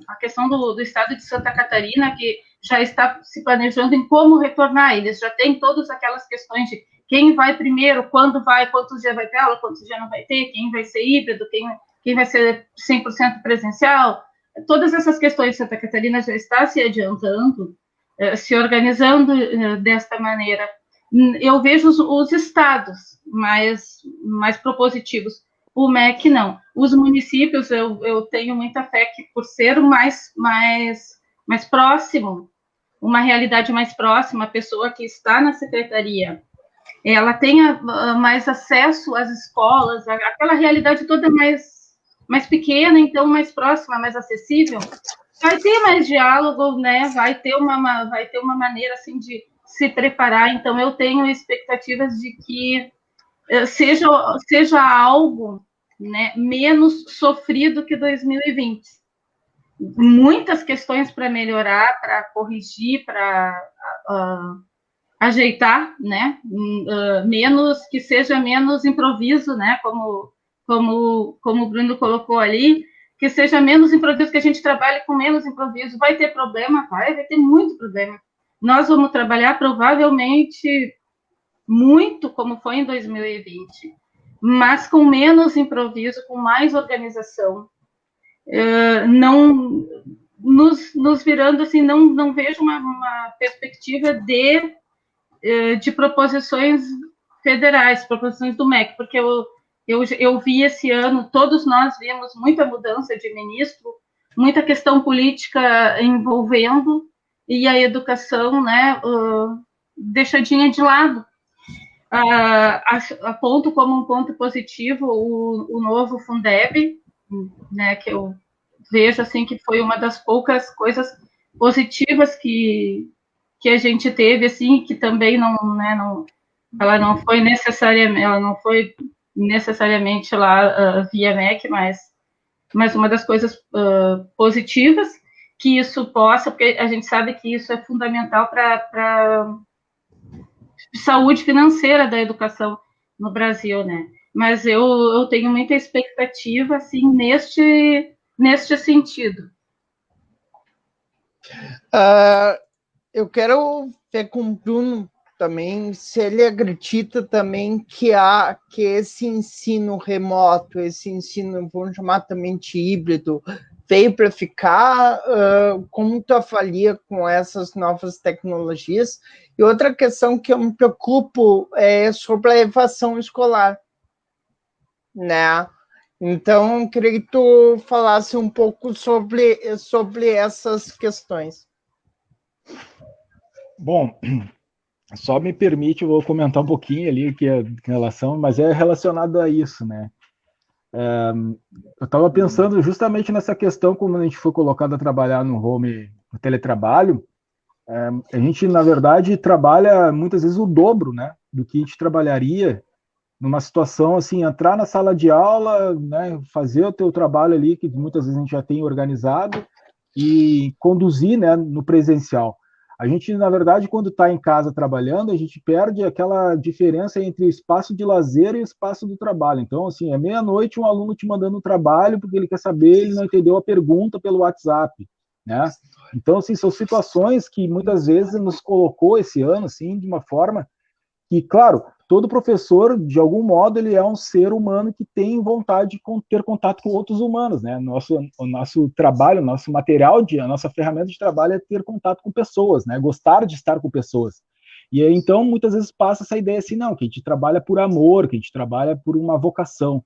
a questão do estado de Santa Catarina, que já está se planejando em como retornar. Eles já têm todas aquelas questões de quem vai primeiro, quando vai, quantos dias vai ter aula, quantos dias não vai ter, quem vai ser híbrido, quem vai ser 100% presencial. Todas essas questões Santa Catarina já está se adiantando, se organizando desta maneira. Eu vejo os estados mais propositivos. O MEC não. Os municípios, eu tenho muita fé que, por ser mais próximo, uma realidade mais próxima, a pessoa que está na secretaria, ela tenha mais acesso às escolas, aquela realidade toda mais pequena, então mais próxima, mais acessível, vai ter mais diálogo, né? Vai ter uma maneira assim de se preparar. Então eu tenho expectativas de que seja algo, né, menos sofrido que 2020. Muitas questões para melhorar, para corrigir, para ajeitar, né? Que seja menos improviso, né? Como o Bruno colocou ali, que seja menos improviso, que a gente trabalhe com menos improviso. Vai ter problema? Vai ter muito problema. Nós vamos trabalhar provavelmente muito como foi em 2020, mas com menos improviso, com mais organização. Não nos virando assim, não vejo uma perspectiva de proposições federais, proposições do MEC, porque eu vi esse ano, todos nós vimos muita mudança de ministro, muita questão política envolvendo, e a educação, né, deixadinha de lado. Aponto como um ponto positivo o novo Fundeb, né, que eu vejo assim que foi uma das poucas coisas positivas que a gente teve, assim, que também ela não foi necessariamente lá via MEC, mas uma das coisas positivas que isso possa, porque a gente sabe que isso é fundamental para saúde financeira da educação no Brasil, né? Mas eu tenho muita expectativa, assim, neste sentido. Eu quero ver com o Bruno também, se ele acredita também que esse ensino remoto, esse ensino, vamos chamar também de híbrido, veio para ficar, como tu avalia com essas novas tecnologias? E outra questão que eu me preocupo é sobre a evasão escolar, né? Então, eu queria que tu falasse um pouco sobre essas questões. Bom, só me permite, eu vou comentar um pouquinho ali que é em relação, mas é relacionado a isso, né? Eu estava pensando justamente nessa questão, como a gente foi colocado a trabalhar no teletrabalho, a gente, na verdade, trabalha muitas vezes o dobro, né, do que a gente trabalharia numa situação assim, entrar na sala de aula, né, fazer o teu trabalho ali, que muitas vezes a gente já tem organizado, e conduzir, né, no presencial. A gente, na verdade, quando está em casa trabalhando, a gente perde aquela diferença entre o espaço de lazer e o espaço do trabalho. Então, assim, é meia-noite um aluno te mandando um trabalho porque ele quer saber, ele não entendeu a pergunta pelo WhatsApp. né? Então, assim, são situações que muitas vezes nos colocou esse ano, assim, de uma forma que, claro, todo professor, de algum modo, ele é um ser humano que tem vontade de ter contato com outros humanos, né? O nosso trabalho, o nosso material, a nossa ferramenta de trabalho é ter contato com pessoas, né? Gostar de estar com pessoas. E aí, então, muitas vezes passa essa ideia assim, não, que a gente trabalha por amor, que a gente trabalha por uma vocação.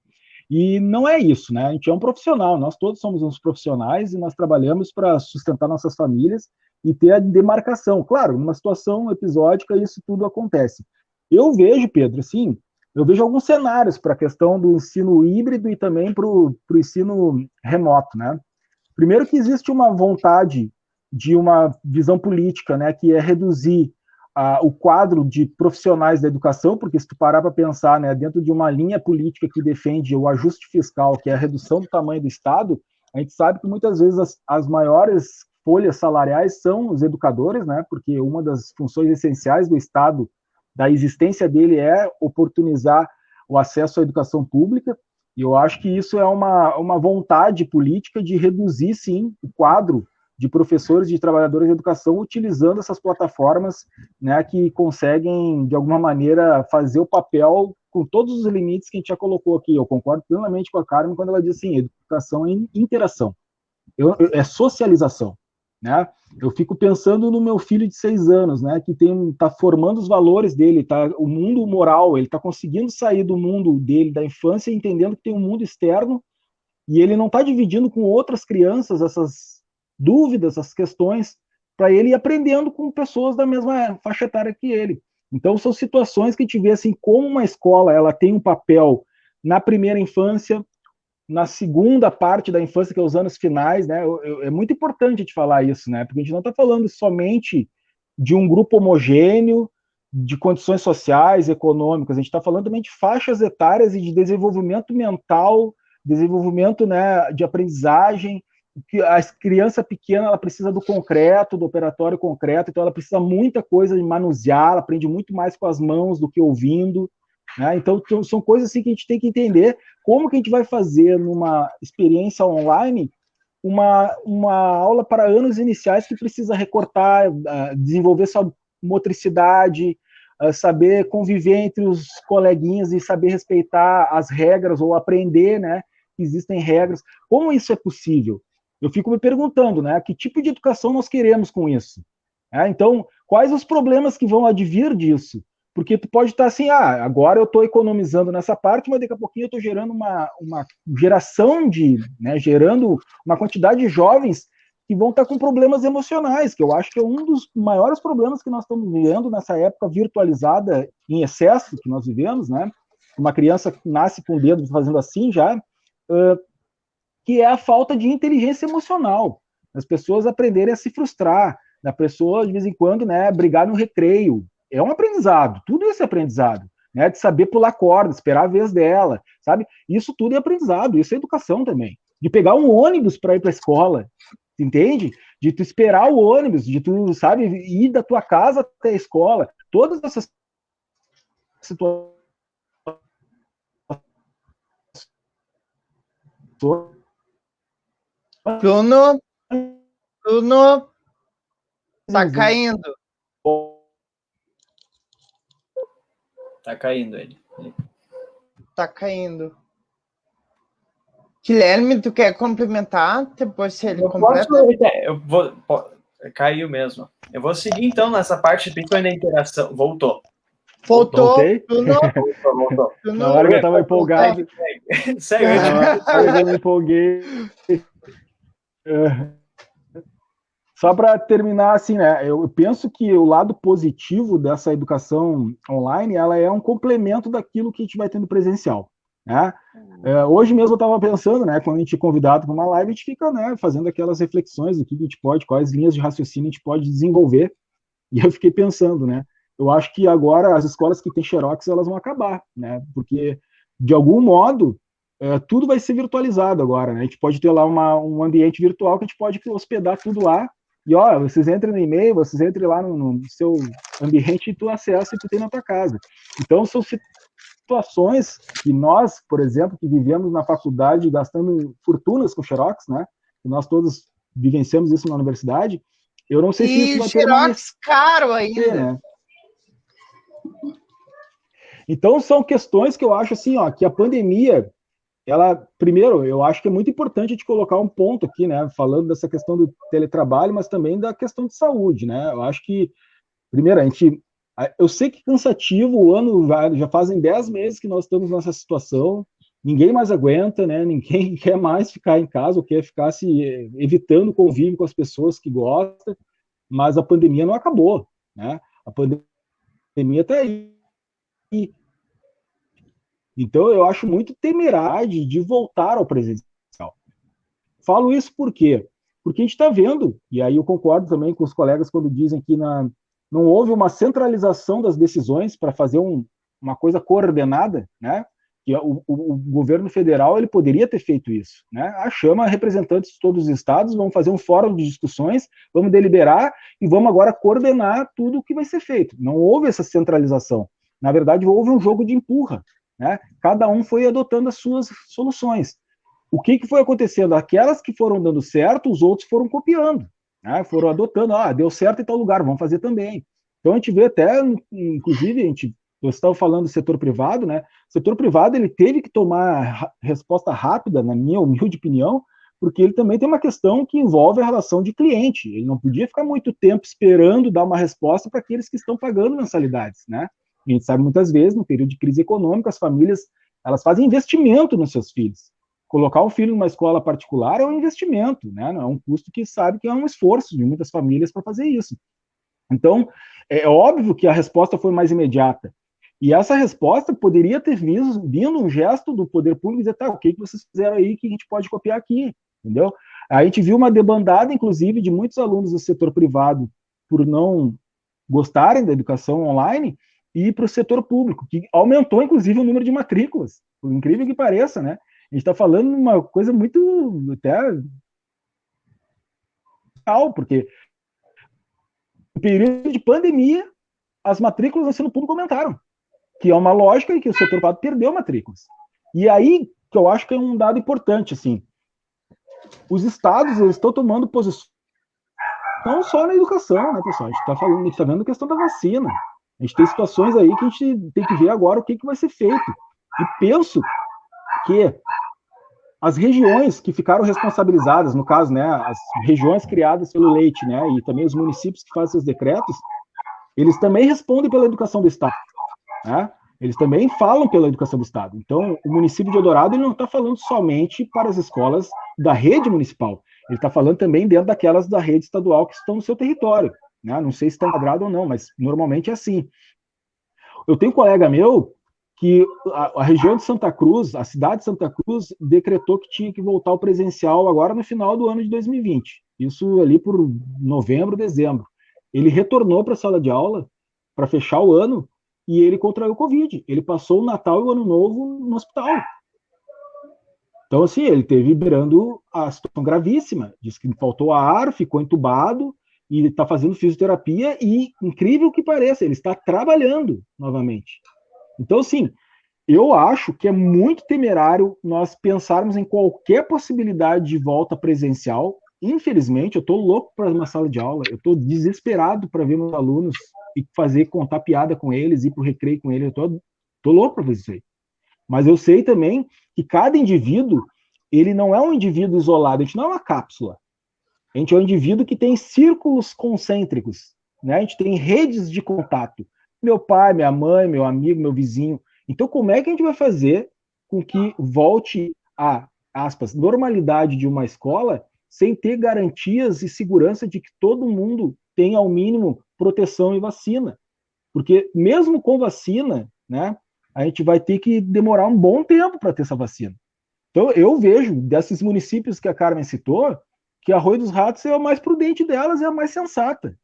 E não é isso, né? A gente é um profissional, nós todos somos uns profissionais e nós trabalhamos para sustentar nossas famílias e ter a demarcação. Claro, numa situação episódica, isso tudo acontece. Eu vejo, Pedro, assim, eu vejo alguns cenários para a questão do ensino híbrido e também para o ensino remoto, né? Primeiro que existe uma vontade de uma visão política, né, que é reduzir o quadro de profissionais da educação, porque se tu parar para pensar, né, dentro de uma linha política que defende o ajuste fiscal, que é a redução do tamanho do Estado, a gente sabe que muitas vezes as maiores folhas salariais são os educadores, né, porque uma das funções essenciais do Estado, da existência dele, é oportunizar o acesso à educação pública, e eu acho que isso é uma vontade política de reduzir, sim, o quadro de professores e de trabalhadores de educação utilizando essas plataformas, né, que conseguem, de alguma maneira, fazer o papel com todos os limites que a gente já colocou aqui. Eu concordo plenamente com a Carmen quando ela diz assim, educação é interação, é socialização, né? Eu fico pensando no meu filho de 6 anos, né, que está formando os valores dele, o mundo moral, ele está conseguindo sair do mundo dele, da infância, entendendo que tem um mundo externo, e ele não está dividindo com outras crianças essas dúvidas, essas questões, para ele ir aprendendo com pessoas da mesma faixa etária que ele. Então, são situações que a gente vê assim, como uma escola ela tem um papel na primeira infância, na segunda parte da infância, que é os anos finais, né? É muito importante a gente falar isso, né? Porque a gente não está falando somente de um grupo homogêneo, de condições sociais, econômicas, a gente está falando também de faixas etárias e de desenvolvimento mental, desenvolvimento, né, de aprendizagem, que a criança pequena ela precisa do concreto, do operatório concreto, então ela precisa muita coisa de manusear, ela aprende muito mais com as mãos do que ouvindo, né? Então são coisas assim que a gente tem que entender como que a gente vai fazer numa experiência online uma aula para anos iniciais que precisa recortar, desenvolver sua motricidade, saber conviver entre os coleguinhas e saber respeitar as regras ou aprender, né, que existem regras. Como isso é possível? Eu fico me perguntando, né, que tipo de educação nós queremos com isso? Então, quais os problemas que vão advir disso? Porque tu pode estar assim, agora eu estou economizando nessa parte, mas daqui a pouquinho eu estou gerando uma geração gerando uma quantidade de jovens que vão estar com problemas emocionais, que eu acho que é um dos maiores problemas que nós estamos vivendo nessa época virtualizada em excesso que nós vivemos, né? Uma criança nasce com o dedo fazendo assim já, que é a falta de inteligência emocional. As pessoas aprenderem a se frustrar, da pessoa, de vez em quando, né, brigar no recreio. É um aprendizado, tudo isso é aprendizado, né, de saber pular corda, esperar a vez dela, sabe? Isso tudo é aprendizado, isso é educação também. De pegar um ônibus para ir para a escola, entende? De tu esperar o ônibus, de tu, sabe, ir da tua casa até a escola. Todas essas situações. Bruno, tá caindo. Tá caindo ele. Tá caindo. Guilherme, tu quer complementar? Depois se ele completa? Eu vou. Caiu mesmo. Eu vou seguir então nessa parte principalmente da interação. Voltou. Bruno. Voltou. Na hora que eu tava empolgado. Segue. Eu me empolguei. Só para terminar, assim, né? Eu penso que o lado positivo dessa educação online, ela é um complemento daquilo que a gente vai tendo presencial, né? Hoje mesmo eu estava pensando, né? Quando a gente é convidado para uma live, a gente fica, né, fazendo aquelas reflexões do que a gente pode, quais linhas de raciocínio a gente pode desenvolver. E eu fiquei pensando, né? Eu acho que agora as escolas que têm Xerox, elas vão acabar, né? Porque, de algum modo, tudo vai ser virtualizado agora, né? A gente pode ter lá um ambiente virtual que a gente pode hospedar tudo lá. E, vocês entrem no e-mail, vocês entrem lá no seu ambiente e tu acessa e tu tem na tua casa. Então, são situações que nós, por exemplo, que vivemos na faculdade gastando fortunas com Xerox, né? Que nós todos vivenciamos isso na universidade, eu não sei se isso vai Xerox caro ainda. né? Então, são questões que eu acho assim, ó, que a pandemia, primeiro, eu acho que é muito importante a gente colocar um ponto aqui, né, falando dessa questão do teletrabalho, mas também da questão de saúde, né? Eu acho que, primeiro, eu sei que é cansativo, o ano já fazem 10 meses que nós estamos nessa situação, ninguém mais aguenta, né? Ninguém quer mais ficar em casa, ou quer ficar evitando o convívio com as pessoas que gostam, mas a pandemia não acabou, né? A pandemia está aí. Então, eu acho muito temerário de voltar ao presencial. Falo isso por quê? Porque a gente está vendo, e aí eu concordo também com os colegas quando dizem que não houve uma centralização das decisões para fazer uma coisa coordenada, né? Que o governo federal ele poderia ter feito isso, né? Chama representantes de todos os estados, vamos fazer um fórum de discussões, vamos deliberar e vamos agora coordenar tudo o que vai ser feito. Não houve essa centralização. Na verdade, houve um jogo de empurra, né? Cada um foi adotando as suas soluções. O que foi acontecendo? Aquelas que foram dando certo, os outros foram copiando, né? Foram adotando, deu certo em tal lugar, vamos fazer também. Então a gente vê até, inclusive, você estava falando do setor privado, né? O setor privado ele teve que tomar resposta rápida, na minha humilde opinião, porque ele também tem uma questão que envolve a relação de cliente. Ele não podia ficar muito tempo esperando dar uma resposta para aqueles que estão pagando mensalidades, né? A gente sabe muitas vezes, no período de crise econômica, as famílias elas fazem investimento nos seus filhos. Colocar um filho numa escola particular é um investimento, né? Não é um custo que sabe que é um esforço de muitas famílias para fazer isso. Então, é óbvio que a resposta foi mais imediata. E essa resposta poderia ter vindo um gesto do poder público e dizer, tá, o que vocês fizeram aí que a gente pode copiar aqui, entendeu? A gente viu uma debandada, inclusive, de muitos alunos do setor privado por não gostarem da educação online e para o setor público, que aumentou, inclusive, o número de matrículas, por incrível que pareça, né? A gente está falando de uma coisa muito até porque no período de pandemia, as matrículas no ensino público aumentaram, que é uma lógica em que o setor privado perdeu matrículas. E aí, que eu acho que é um dado importante, assim, os estados eles estão tomando posições não só na educação, né, pessoal? A gente está vendo a questão da vacina. A gente tem situações aí que a gente tem que ver agora o que vai ser feito. E penso que as regiões que ficaram responsabilizadas, no caso, né, as regiões criadas pelo leite, né, e também os municípios que fazem seus decretos, eles também respondem pela educação do Estado, né? Eles também falam pela educação do Estado. Então, o município de Eldorado ele não está falando somente para as escolas da rede municipal, ele está falando também dentro daquelas da rede estadual que estão no seu território, né? Não sei se está enquadrado ou não, mas normalmente é assim. Eu tenho um colega meu que a região de Santa Cruz, a cidade de Santa Cruz, decretou que tinha que voltar ao presencial agora no final do ano de 2020. Isso ali por novembro, dezembro. Ele retornou para a sala de aula para fechar o ano e ele contraiu Covid. Ele passou o Natal e o Ano Novo no hospital. Então, assim, ele teve beirando a situação gravíssima. Disse que faltou ar, ficou entubado e está fazendo fisioterapia e, incrível que pareça, ele está trabalhando novamente. Então, assim, eu acho que é muito temerário nós pensarmos em qualquer possibilidade de volta presencial. Infelizmente, eu estou louco para uma sala de aula, eu estou desesperado para ver meus alunos e contar piada com eles, ir para o recreio com eles, eu estou louco para fazer isso aí. Mas eu sei também que cada indivíduo, ele não é um indivíduo isolado, a gente não é uma cápsula. A gente é um indivíduo que tem círculos concêntricos, né? A gente tem redes de contato. Meu pai, minha mãe, meu amigo, meu vizinho. Então, como é que a gente vai fazer com que volte a, aspas, normalidade de uma escola sem ter garantias e segurança de que todo mundo tenha, ao mínimo, proteção e vacina? Porque mesmo com vacina, né, a gente vai ter que demorar um bom tempo para ter essa vacina. Então, eu vejo, desses municípios que a Carmen citou, que Arroio dos Ratos é a mais prudente delas e a mais sensata.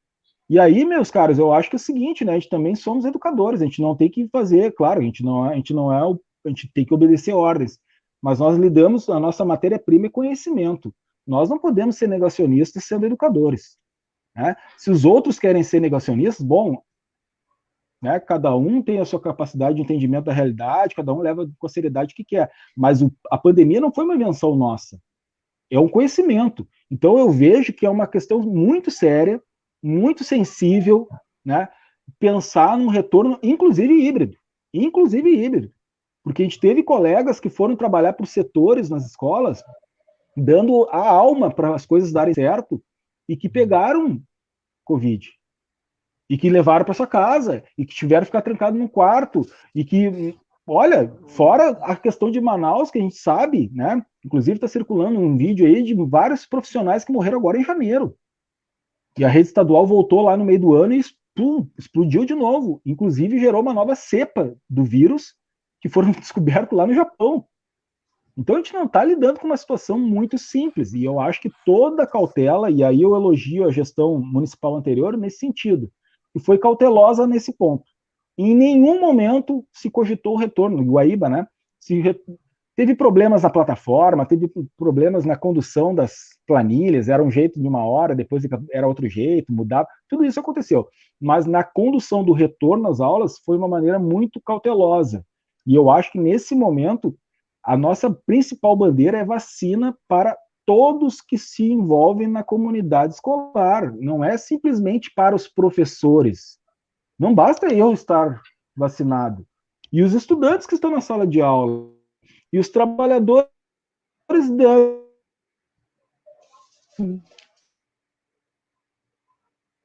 E aí, meus caros, eu acho que é o seguinte, né? A gente também somos educadores, a gente não tem que fazer, claro, a gente tem que obedecer ordens, mas nós lidamos, a nossa matéria-prima é conhecimento. Nós não podemos ser negacionistas sendo educadores, né? Se os outros querem ser negacionistas, bom, né? Cada um tem a sua capacidade de entendimento da realidade, cada um leva com a seriedade que quer. Mas a pandemia não foi uma invenção nossa, é um conhecimento. Então eu vejo que é uma questão muito séria, muito sensível, né? Pensar num retorno, inclusive híbrido, porque a gente teve colegas que foram trabalhar por setores nas escolas, dando a alma para as coisas darem certo, e que pegaram Covid, e que levaram para sua casa, e que tiveram que ficar trancado num quarto, e que, olha, fora a questão de Manaus, que a gente sabe, né? Inclusive está circulando um vídeo aí de vários profissionais que morreram agora em janeiro. E a rede estadual voltou lá no meio do ano e explodiu de novo. Inclusive gerou uma nova cepa do vírus que foram descobertos lá no Japão. Então a gente não está lidando com uma situação muito simples. E eu acho que toda cautela, e aí eu elogio a gestão municipal anterior nesse sentido, e foi cautelosa nesse ponto. Em nenhum momento se cogitou o retorno. O Guaíba, né? Teve problemas na plataforma, teve problemas na condução das planilhas, era um jeito de uma hora, depois era outro jeito, mudava, tudo isso aconteceu. Mas na condução do retorno às aulas foi uma maneira muito cautelosa. E eu acho que nesse momento a nossa principal bandeira é vacina para todos que se envolvem na comunidade escolar, não é simplesmente para os professores. Não basta eu estar vacinado. E os estudantes que estão na sala de aula, e os trabalhadores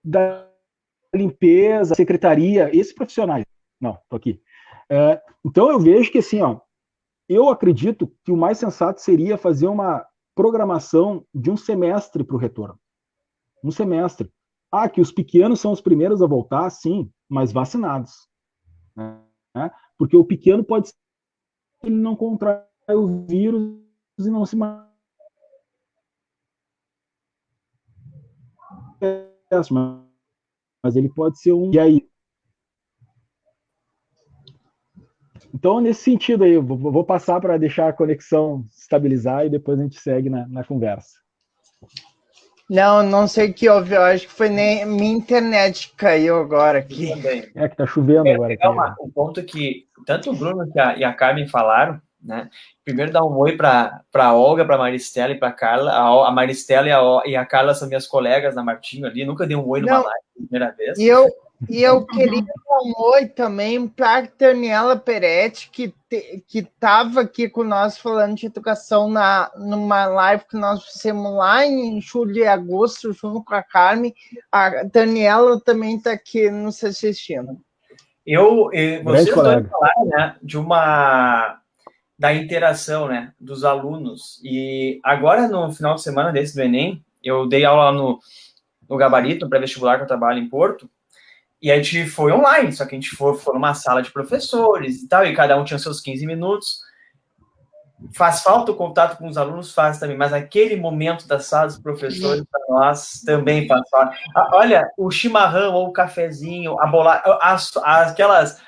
da limpeza, secretaria, esses profissionais. Não, tô aqui. Então eu vejo que assim, ó, eu acredito que o mais sensato seria fazer uma programação de um semestre para o retorno. Um semestre. Que os pequenos são os primeiros a voltar, sim, mas vacinados. Né? Porque o pequeno pode ser que ele não contrai o vírus e não se manifesta, mas ele pode ser um... E aí? Então, nesse sentido aí, eu vou passar para deixar a conexão estabilizar e depois a gente segue na conversa. Não sei o que houve, eu acho que foi nem minha internet que caiu agora aqui. É que tá chovendo agora. Um ponto que tanto o Bruno e a Carmen falaram, né? Primeiro dar um oi para a Olga, para a Maristela e para a Carla. A Maristela e a Carla são minhas colegas na Martinho ali. Nunca dei um oi numa live, primeira vez. E eu queria dar um oi também para a Daniela Peretti, que estava aqui com nós falando de educação numa live que nós fizemos lá em julho e agosto, junto com a Carmen. A Daniela também está aqui nos assistindo. Vocês dois falaram, né, da interação, né, dos alunos. E agora, no final de semana desse do Enem, eu dei aula lá no Gabarito, no pré-vestibular que eu trabalho em Porto, e a gente foi online, só que a gente foi numa sala de professores e tal, e cada um tinha seus 15 minutos. Faz falta o contato com os alunos? Faz também, mas aquele momento da sala dos professores, para nós, também faz falta. Olha, o chimarrão ou o cafezinho, a bolacha,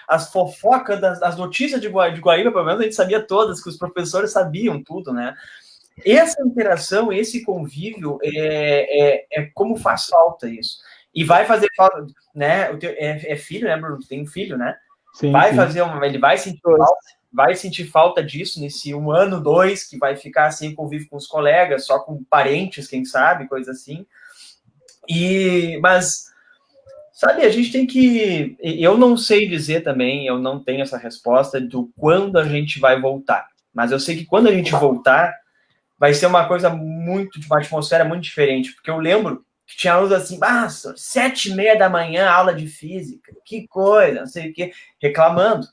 as fofocas, as notícias de Guaíba, pelo menos a gente sabia todas, que os professores sabiam tudo, né? Essa interação, esse convívio, é como faz falta isso. E vai fazer falta, né? É filho, né, Bruno? Tem um filho, né? Sim, ele vai sentir falta disso nesse 1 ano, 2, que vai ficar assim, convívio com os colegas, só com parentes, quem sabe, coisa assim. Mas, sabe, a gente tem que... Eu não sei dizer também, eu não tenho essa resposta do quando a gente vai voltar. Mas eu sei que quando a gente voltar, vai ser uma coisa de uma atmosfera muito diferente. Porque eu lembro que tinha alunos assim, 7h30 da manhã, aula de física, que coisa, não sei o quê, reclamando.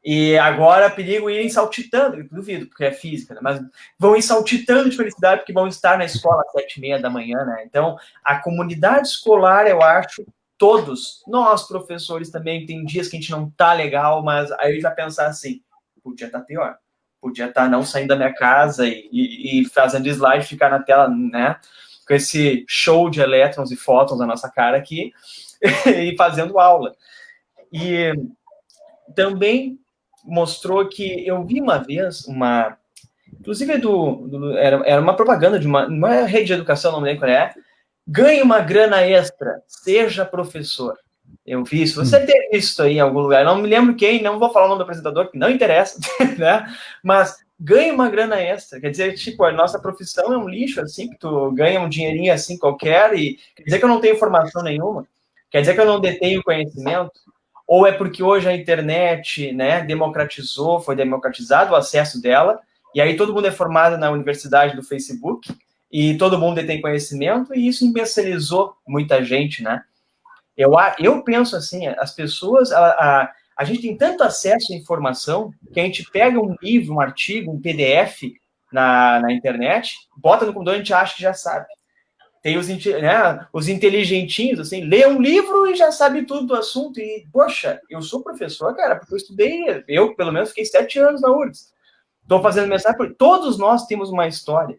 E agora perigo irem saltitando, eu duvido, porque é física, né? Mas vão ir saltitando de felicidade porque vão estar na escola às 7h30 da manhã, né? Então, a comunidade escolar, eu acho, todos, nós professores também, tem dias que a gente não tá legal, mas aí já pensar assim, podia estar pior, podia estar não saindo da minha casa e fazendo slide, ficar na tela, né? Com esse show de elétrons e fótons na nossa cara aqui, e fazendo aula. E também mostrou que eu vi uma vez inclusive era uma propaganda de uma rede de educação, não me lembro qual é, ganhe uma grana extra, seja professor. Eu vi isso, você tem visto aí em algum lugar, não me lembro quem, não vou falar o nome do apresentador, que não interessa, né? Mas ganha uma grana extra. Quer dizer, tipo, a nossa profissão é um lixo, assim, que tu ganha um dinheirinho assim qualquer e quer dizer que eu não tenho formação nenhuma? Quer dizer que eu não detenho conhecimento? Ou é porque hoje a internet, né, foi democratizado o acesso dela, e aí todo mundo é formado na universidade do Facebook, e todo mundo tem conhecimento, e isso imbecilizou muita gente, né? Eu penso assim, as pessoas, a gente tem tanto acesso à informação, que a gente pega um livro, um artigo, um PDF na internet, bota no computador e a gente acha que já sabe. Tem os inteligentinhos, assim, lê um livro e já sabe tudo do assunto. E, poxa, eu sou professor, cara, porque eu estudei, eu, pelo menos, fiquei 7 anos na URGS. Estou fazendo mensagem, porque todos nós temos uma história.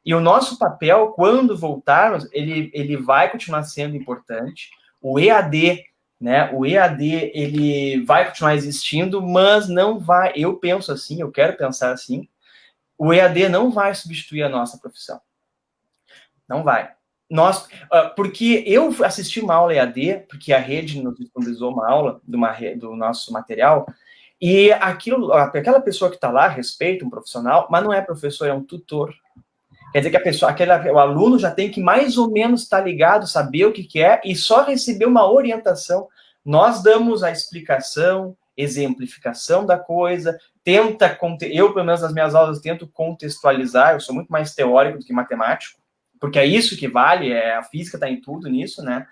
E o nosso papel, quando voltarmos, ele vai continuar sendo importante. O EAD, né? O EAD, ele vai continuar existindo, mas não vai, eu penso assim, eu quero pensar assim, o EAD não vai substituir a nossa profissão. Não vai. Porque eu assisti uma aula EAD, porque a rede nos disponibilizou uma aula do nosso material, e aquela pessoa que está lá respeita um profissional, mas não é professor, é um tutor. Quer dizer que o aluno já tem que mais ou menos estar ligado, saber o que é, e só receber uma orientação. Nós damos a explicação, exemplificação da coisa, eu, pelo menos nas minhas aulas, tento contextualizar, eu sou muito mais teórico do que matemático, porque é isso que vale, a física está em tudo nisso, né?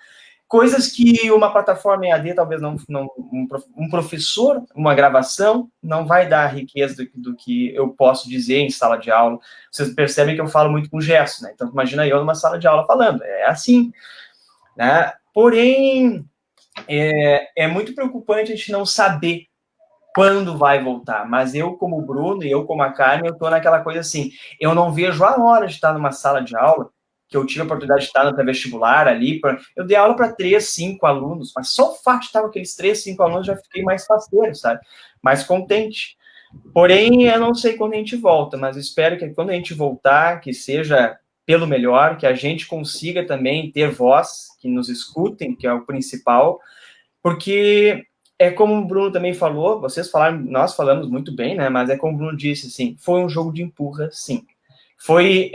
Coisas que uma plataforma EAD, talvez um professor, uma gravação, não vai dar a riqueza do que eu posso dizer em sala de aula. Vocês percebem que eu falo muito com gestos, né? Então, imagina eu numa sala de aula falando. É assim, né? Porém, é muito preocupante a gente não saber quando vai voltar. Mas eu, como o Bruno, e eu, como a Carmen, eu tô naquela coisa assim, eu não vejo a hora de estar numa sala de aula, que eu tive a oportunidade de estar no pré-vestibular ali, eu dei aula para 3, 5 alunos, mas só o fato de estar com aqueles 3, 5 alunos já fiquei mais faceiro, sabe? Mais contente. Porém, eu não sei quando a gente volta, mas eu espero que quando a gente voltar, que seja pelo melhor, que a gente consiga também ter voz, que nos escutem, que é o principal, porque é como o Bruno também falou, vocês falaram, nós falamos muito bem, né? Mas é como o Bruno disse, assim, foi um jogo de empurra, sim. Foi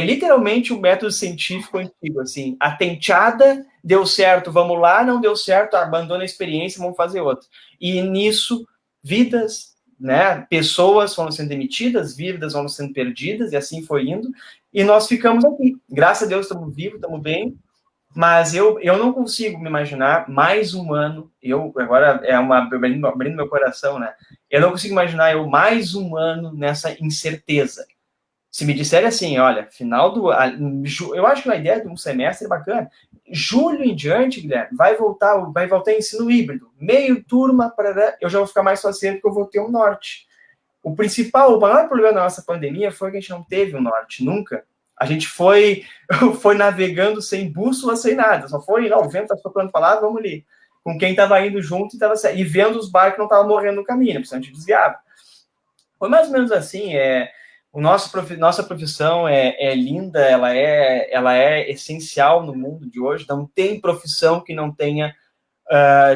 literalmente um método científico antigo, assim, a tenteada, deu certo, vamos lá, não deu certo, abandona a experiência, vamos fazer outra. E nisso, vidas, né, pessoas foram sendo demitidas, vidas foram sendo perdidas, e assim foi indo, e nós ficamos aqui. Graças a Deus, estamos vivos, estamos bem, mas eu não consigo me imaginar mais um ano, agora abrindo meu coração, né, eu não consigo imaginar eu mais um ano nessa incerteza. Se me disserem assim, olha, final eu acho que a ideia de um semestre é bacana. Julho em diante, Guilherme, vai voltar ensino híbrido. Meio turma, eu já vou ficar mais faceiro porque eu vou ter um norte. O maior problema da nossa pandemia foi que a gente não teve um norte, nunca. A gente foi navegando sem bússola, sem nada. Só foi, o vento tá soprando para lá, vamos ali. Com quem estava indo junto e vendo os barcos que não estavam morrendo no caminho, porque a gente desviava. Foi mais ou menos assim, nossa profissão é linda, ela é essencial no mundo de hoje. Não tem profissão que não tenha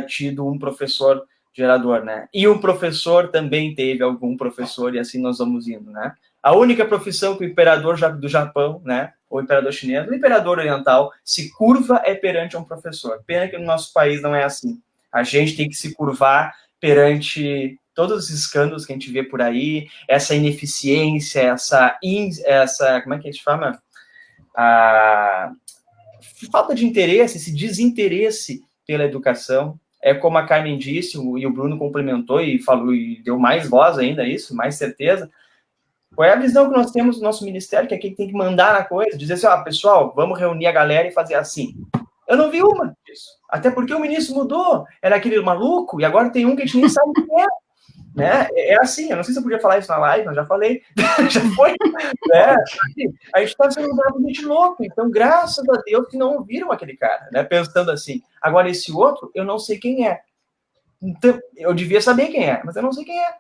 tido um professor gerador, né? E o professor também teve algum professor, e assim nós vamos indo, né? A única profissão que o imperador do Japão, né, o imperador chinês, o imperador oriental, se curva é perante um professor. Pena que no nosso país não é assim. A gente tem que se curvar perante todos os escândalos que a gente vê por aí, essa ineficiência, essa como é que a gente fala? A falta de interesse, esse desinteresse pela educação. É como a Carmen disse, e o Bruno complementou e falou, e deu mais voz ainda a isso, mais certeza. Qual é a visão que nós temos do nosso ministério, que é quem tem que mandar na coisa, dizer assim, pessoal, vamos reunir a galera e fazer assim. Eu não vi uma disso. Até porque o ministro mudou, era aquele maluco, e agora tem um que a gente nem sabe quem é. Né? É assim, eu não sei se eu podia falar isso na live, mas já falei, já foi, né? A gente está sendo completamente louco, então graças a Deus que não ouviram aquele cara, né? Pensando assim, agora esse outro, eu não sei quem é, então, eu devia saber quem é, mas eu não sei quem é,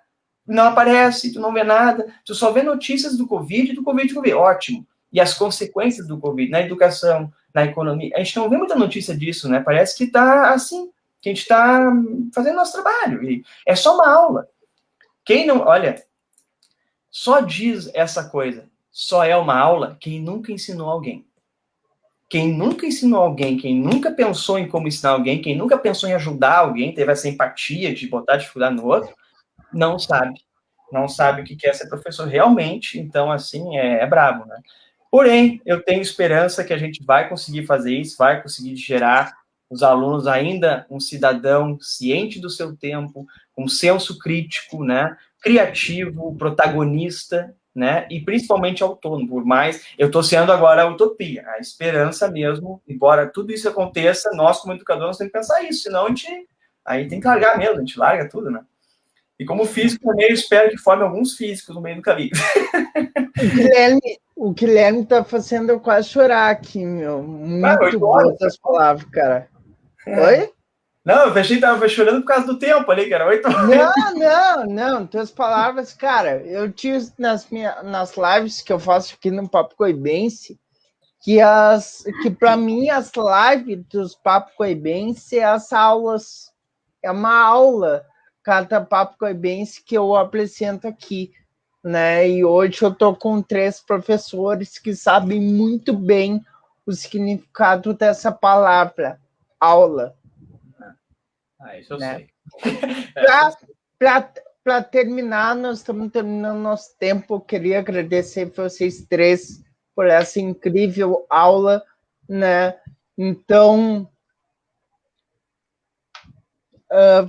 não aparece, tu não vê nada, tu só vê notícias do Covid, ótimo, e as consequências do Covid, na educação, na economia, a gente não vê muita notícia disso, né? Parece que tá assim, que a gente está fazendo nosso trabalho, e é só uma aula. Quem não, olha, só diz essa coisa, só é uma aula quem nunca ensinou alguém. Quem nunca ensinou alguém, quem nunca pensou em como ensinar alguém, quem nunca pensou em ajudar alguém, teve essa empatia de botar dificuldade no outro, não sabe. Não sabe o que é ser professor realmente, então, assim, é brabo, né? Porém, eu tenho esperança que a gente vai conseguir fazer isso, vai conseguir gerar os alunos ainda um cidadão ciente do seu tempo, com senso crítico, né? Criativo, protagonista, né? E principalmente autônomo. Por mais, eu estou sendo agora a utopia, a esperança mesmo, embora tudo isso aconteça, nós como educadores temos que pensar isso, senão a gente aí tem que largar mesmo, a gente larga tudo, né? E como físico também, eu espero que forme alguns físicos no meio do caminho. O Guilherme tá fazendo eu quase chorar aqui, meu. Muito boas as palavras, cara. Oi? Não, eu tava chorando por causa do tempo ali, que era 8 horas. Não. Tuas palavras, cara, eu tinha nas lives que eu faço aqui no Papo Coibense, que para mim as lives dos Papo Coibense as aulas, é uma aula cada Papo Coibense que eu apresento aqui, né? E hoje eu tô com 3 professores que sabem muito bem o significado dessa palavra, aula. Isso eu sei. Para terminar, nós estamos terminando nosso tempo. Eu queria agradecer vocês 3 por essa incrível aula, né? Então,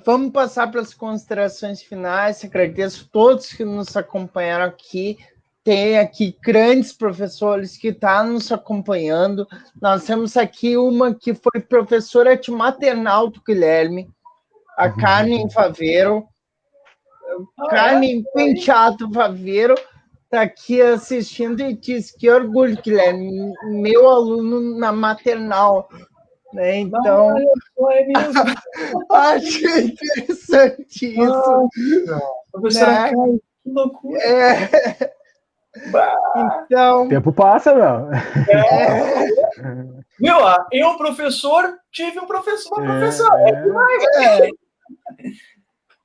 vamos passar para as considerações finais. Agradeço a todos que nos acompanharam aqui. Tem aqui grandes professores que estão nos acompanhando. Nós temos aqui uma que foi professora de maternal do Guilherme, a Carmen Faveiro. Carmen Penteado Faveiro está aqui assistindo e diz que orgulho, Guilherme, meu aluno na maternal. Né? Então, acho interessante isso. Professora, né? Que loucura. Então, o tempo passa, meu. Meu, eu, professor, tive um professor,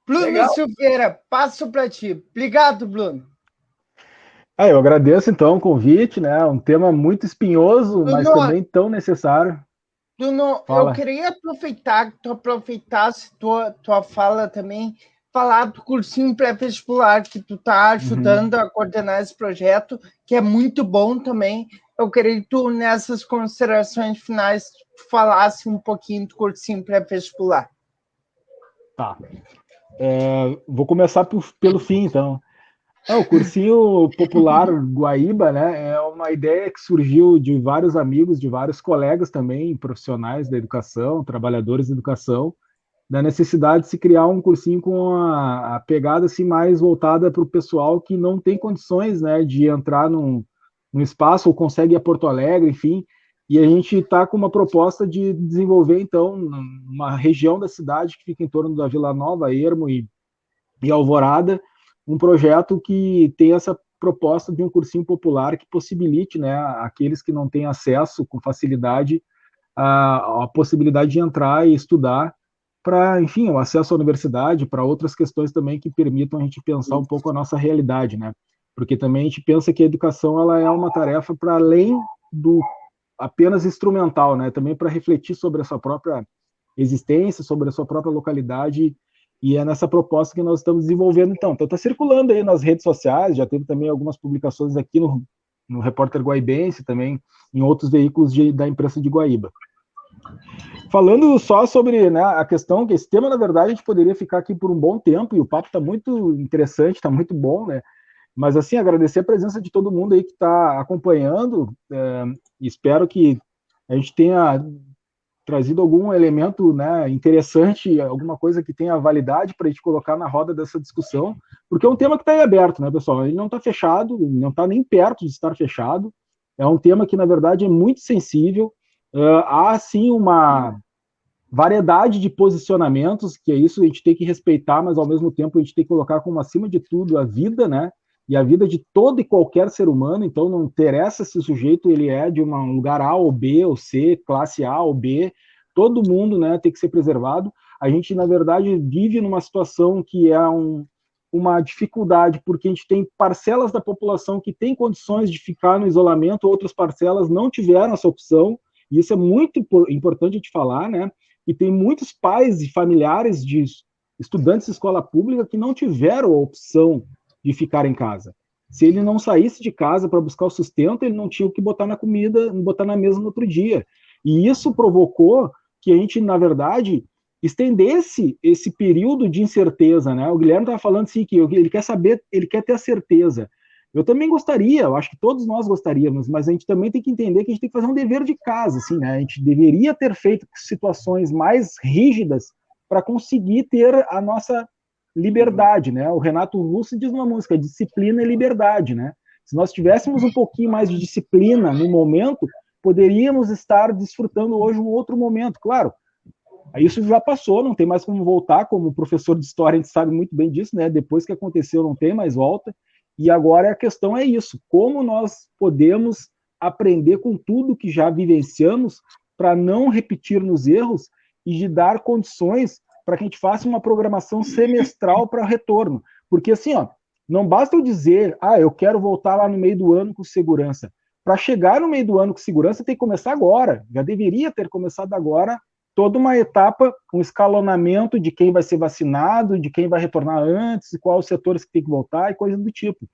Bruno legal. Silveira, passo para ti. Obrigado, Bruno. Eu agradeço, então, o convite, né? Um tema muito espinhoso, Bruno, mas também tão necessário. Bruno, eu queria aproveitar que tu aproveitasse tua fala também, falar do cursinho pré-vestibular, que tu está ajudando a coordenar esse projeto, que é muito bom também. Eu queria que tu, nessas considerações finais, falasse um pouquinho do cursinho pré-vestibular. Tá. Vou começar pelo fim, então. O cursinho popular Guaíba, né, é uma ideia que surgiu de vários amigos, de vários colegas também, profissionais da educação, trabalhadores da educação, da necessidade de se criar um cursinho com a pegada assim, mais voltada para o pessoal que não tem condições, né, de entrar num espaço ou consegue ir a Porto Alegre, enfim. E a gente está com uma proposta de desenvolver, então, uma região da cidade que fica em torno da Vila Nova, Ermo e Alvorada, um projeto que tem essa proposta de um cursinho popular que possibilite, né, aqueles que não têm acesso com facilidade a possibilidade de entrar e estudar para, enfim, o acesso à universidade, para outras questões também que permitam a gente pensar um pouco a nossa realidade, né? Porque também a gente pensa que a educação ela é uma tarefa para além do apenas instrumental, né? Também para refletir sobre a sua própria existência, sobre a sua própria localidade, e é nessa proposta que nós estamos desenvolvendo, então. Então, está circulando aí nas redes sociais, já teve também algumas publicações aqui no Repórter Guaibense, também em outros veículos da imprensa de Guaíba. Falando só sobre, né, a questão que esse tema, na verdade, a gente poderia ficar aqui por um bom tempo, e o papo está muito interessante, está muito bom, né? Mas, assim, agradecer a presença de todo mundo aí que está acompanhando, espero que a gente tenha trazido algum elemento, né, interessante, alguma coisa que tenha validade para a gente colocar na roda dessa discussão, porque é um tema que está aí aberto, né, pessoal? Ele não está fechado, não está nem perto de estar fechado, é um tema que, na verdade, é muito sensível, há, sim, uma variedade de posicionamentos, que é isso a gente tem que respeitar, mas, ao mesmo tempo, a gente tem que colocar como, acima de tudo, a vida, né, e a vida de todo e qualquer ser humano. Então não interessa se o sujeito ele é de um lugar A ou B ou C, classe A ou B, todo mundo, né, tem que ser preservado. A gente, na verdade, vive numa situação que é uma dificuldade, porque a gente tem parcelas da população que tem condições de ficar no isolamento, outras parcelas não tiveram essa opção, e isso é muito importante de falar, né? E tem muitos pais e familiares de estudantes de escola pública que não tiveram a opção de ficar em casa. Se ele não saísse de casa para buscar o sustento, ele não tinha o que botar na comida, botar na mesa no outro dia. E isso provocou que a gente, na verdade, estendesse esse período de incerteza, né? O Guilherme estava falando assim, que ele quer saber, ele quer ter a certeza. Eu também gostaria, eu acho que todos nós gostaríamos, mas a gente também tem que entender que a gente tem que fazer um dever de casa, assim, né? A gente deveria ter feito situações mais rígidas para conseguir ter a nossa liberdade, né? O Renato Russo diz numa música, disciplina e liberdade, né? Se nós tivéssemos um pouquinho mais de disciplina no momento, poderíamos estar desfrutando hoje um outro momento, claro. Isso já passou, não tem mais como voltar, como professor de história a gente sabe muito bem disso, né? Depois que aconteceu não tem mais volta, e agora a questão é isso, como nós podemos aprender com tudo que já vivenciamos para não repetir nos erros e de dar condições para que a gente faça uma programação semestral para retorno, porque assim, ó, não basta eu dizer, eu quero voltar lá no meio do ano com segurança. Para chegar no meio do ano com segurança tem que começar agora, já deveria ter começado agora, toda uma etapa, um escalonamento de quem vai ser vacinado, de quem vai retornar antes, quais os setores que tem que voltar e coisa do tipo.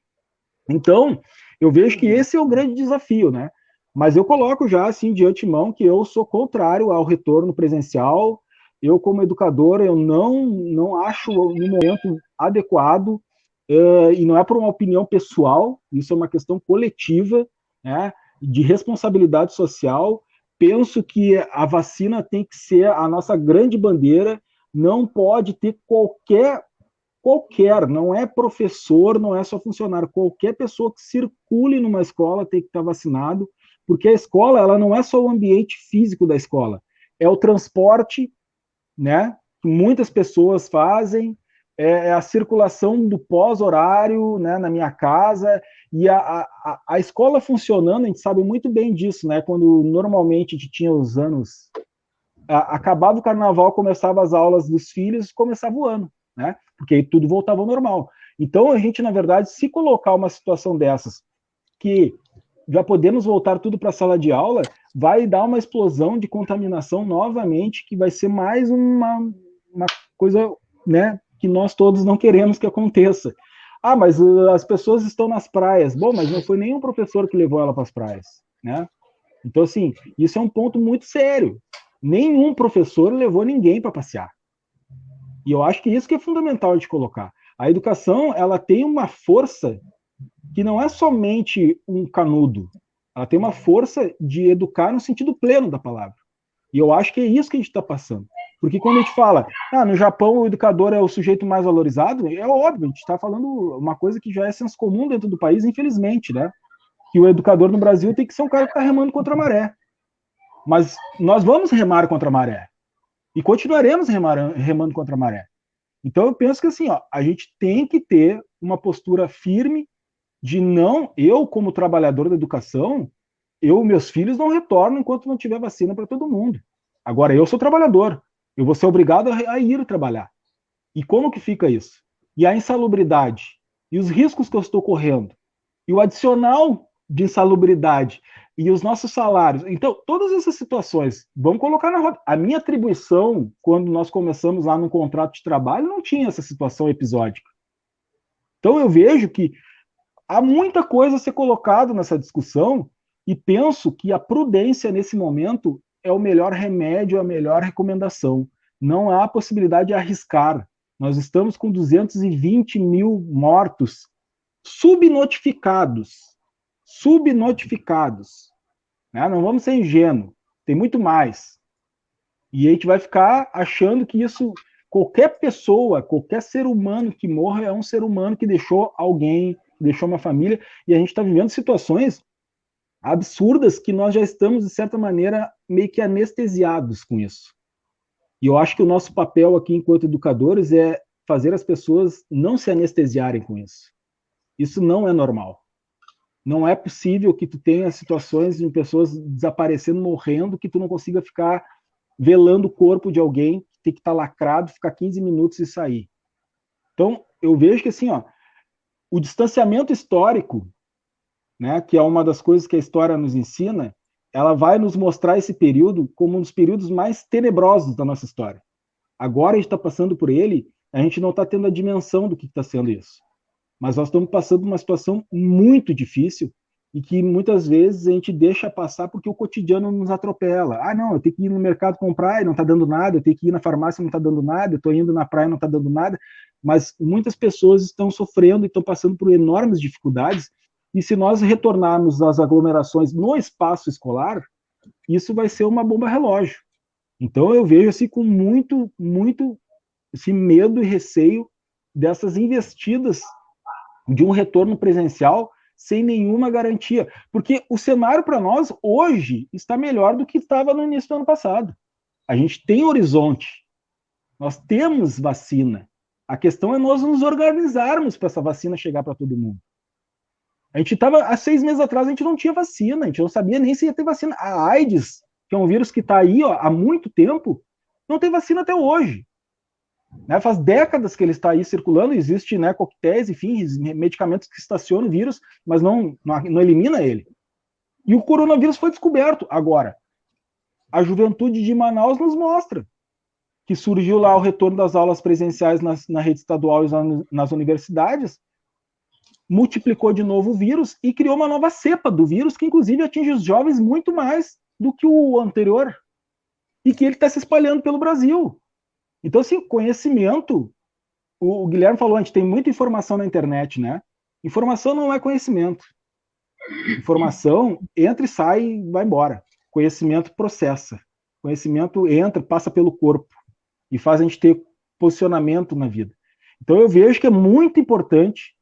Então, eu vejo que esse é o grande desafio, né? Mas eu coloco já, assim, de antemão, que eu sou contrário ao retorno presencial. Eu, como educador, eu não acho no momento adequado, e não é por uma opinião pessoal, isso é uma questão coletiva, né, de responsabilidade social. Penso que a vacina tem que ser a nossa grande bandeira, não pode ter qualquer, não é professor, não é só funcionário, qualquer pessoa que circule numa escola tem que estar vacinado, porque a escola, ela não é só o ambiente físico da escola, é o transporte, né, que muitas pessoas fazem, é a circulação do pós-horário, né, na minha casa, e a escola funcionando, a gente sabe muito bem disso, né, quando normalmente a gente tinha os anos, acabava o carnaval, começava as aulas dos filhos, começava o ano, né, porque aí tudo voltava ao normal. Então a gente, na verdade, se colocar uma situação dessas, que já podemos voltar tudo para a sala de aula, vai dar uma explosão de contaminação novamente, que vai ser mais uma coisa, né, que nós todos não queremos que aconteça. Mas as pessoas estão nas praias. Bom, mas não foi nenhum professor que levou ela para as praias, né? Então, assim, isso é um ponto muito sério. Nenhum professor levou ninguém para passear. E eu acho que isso que é fundamental de colocar. A educação, ela tem uma força que não é somente um canudo. Ela tem uma força de educar no sentido pleno da palavra. E eu acho que é isso que a gente está passando. Porque quando a gente fala, no Japão o educador é o sujeito mais valorizado, é óbvio, a gente está falando uma coisa que já é senso comum dentro do país, infelizmente, né? Que o educador no Brasil tem que ser um cara que está remando contra a maré. Mas nós vamos remar contra a maré. E continuaremos remando contra a maré. Então eu penso que assim, a gente tem que ter uma postura firme de não, eu como trabalhador da educação, meus filhos não retornam enquanto não tiver vacina para todo mundo. Agora, eu sou trabalhador, eu vou ser obrigado a ir trabalhar. E como que fica isso? E a insalubridade? E os riscos que eu estou correndo? E o adicional de insalubridade? E os nossos salários? Então, todas essas situações, vamos colocar na roda. A minha atribuição, quando nós começamos lá no contrato de trabalho, não tinha essa situação episódica. Então, eu vejo que há muita coisa a ser colocada nessa discussão e penso que a prudência nesse momento é o melhor remédio, a melhor recomendação. Não há possibilidade de arriscar. Nós estamos com 220 mil mortos subnotificados. Né? Não vamos ser ingênuos. Tem muito mais. E a gente vai ficar achando que isso, qualquer pessoa, qualquer ser humano que morra é um ser humano que deixou alguém, deixou uma família, e a gente está vivendo situações absurdas que nós já estamos, de certa maneira, meio que anestesiados com isso. E eu acho que o nosso papel aqui, enquanto educadores, é fazer as pessoas não se anestesiarem com isso. Isso não é normal. Não é possível que tu tenha situações de pessoas desaparecendo, morrendo, que tu não consiga ficar velando o corpo de alguém, que tem que estar lacrado, ficar 15 minutos e sair. Então, eu vejo que assim, ó, o distanciamento histórico, né, que é uma das coisas que a história nos ensina, ela vai nos mostrar esse período como um dos períodos mais tenebrosos da nossa história. Agora a gente está passando por ele, a gente não está tendo a dimensão do que está sendo isso. Mas nós estamos passando por uma situação muito difícil e que muitas vezes a gente deixa passar porque o cotidiano nos atropela. Ah, não, eu tenho que ir no mercado comprar e não está dando nada, eu tenho que ir na farmácia e não está dando nada, eu estou indo na praia e não está dando nada. Mas muitas pessoas estão sofrendo e estão passando por enormes dificuldades. E se nós retornarmos às aglomerações no espaço escolar, isso vai ser uma bomba relógio. Então eu vejo assim com muito assim, medo e receio dessas investidas de um retorno presencial sem nenhuma garantia. Porque o cenário para nós hoje está melhor do que estava no início do ano passado. A gente tem horizonte, nós temos vacina. A questão é nós nos organizarmos para essa vacina chegar para todo mundo. A gente estava, há 6 meses atrás, a gente não tinha vacina, a gente não sabia nem se ia ter vacina. A AIDS, que é um vírus que está aí ó, há muito tempo, não tem vacina até hoje. Né? Faz décadas que ele está aí circulando, existe né, coquetéis, enfim, medicamentos que estacionam o vírus, mas não elimina ele. E o coronavírus foi descoberto. Agora, a juventude de Manaus nos mostra que surgiu lá o retorno das aulas presenciais na rede estadual e nas universidades, multiplicou de novo o vírus e criou uma nova cepa do vírus que, inclusive, atinge os jovens muito mais do que o anterior e que ele está se espalhando pelo Brasil. Então, assim, conhecimento, o Guilherme falou, a gente tem muita informação na internet, né? Informação não é conhecimento. Informação entra e sai e vai embora. Conhecimento processa. Conhecimento entra, passa pelo corpo e faz a gente ter posicionamento na vida. Então, eu vejo que é muito importante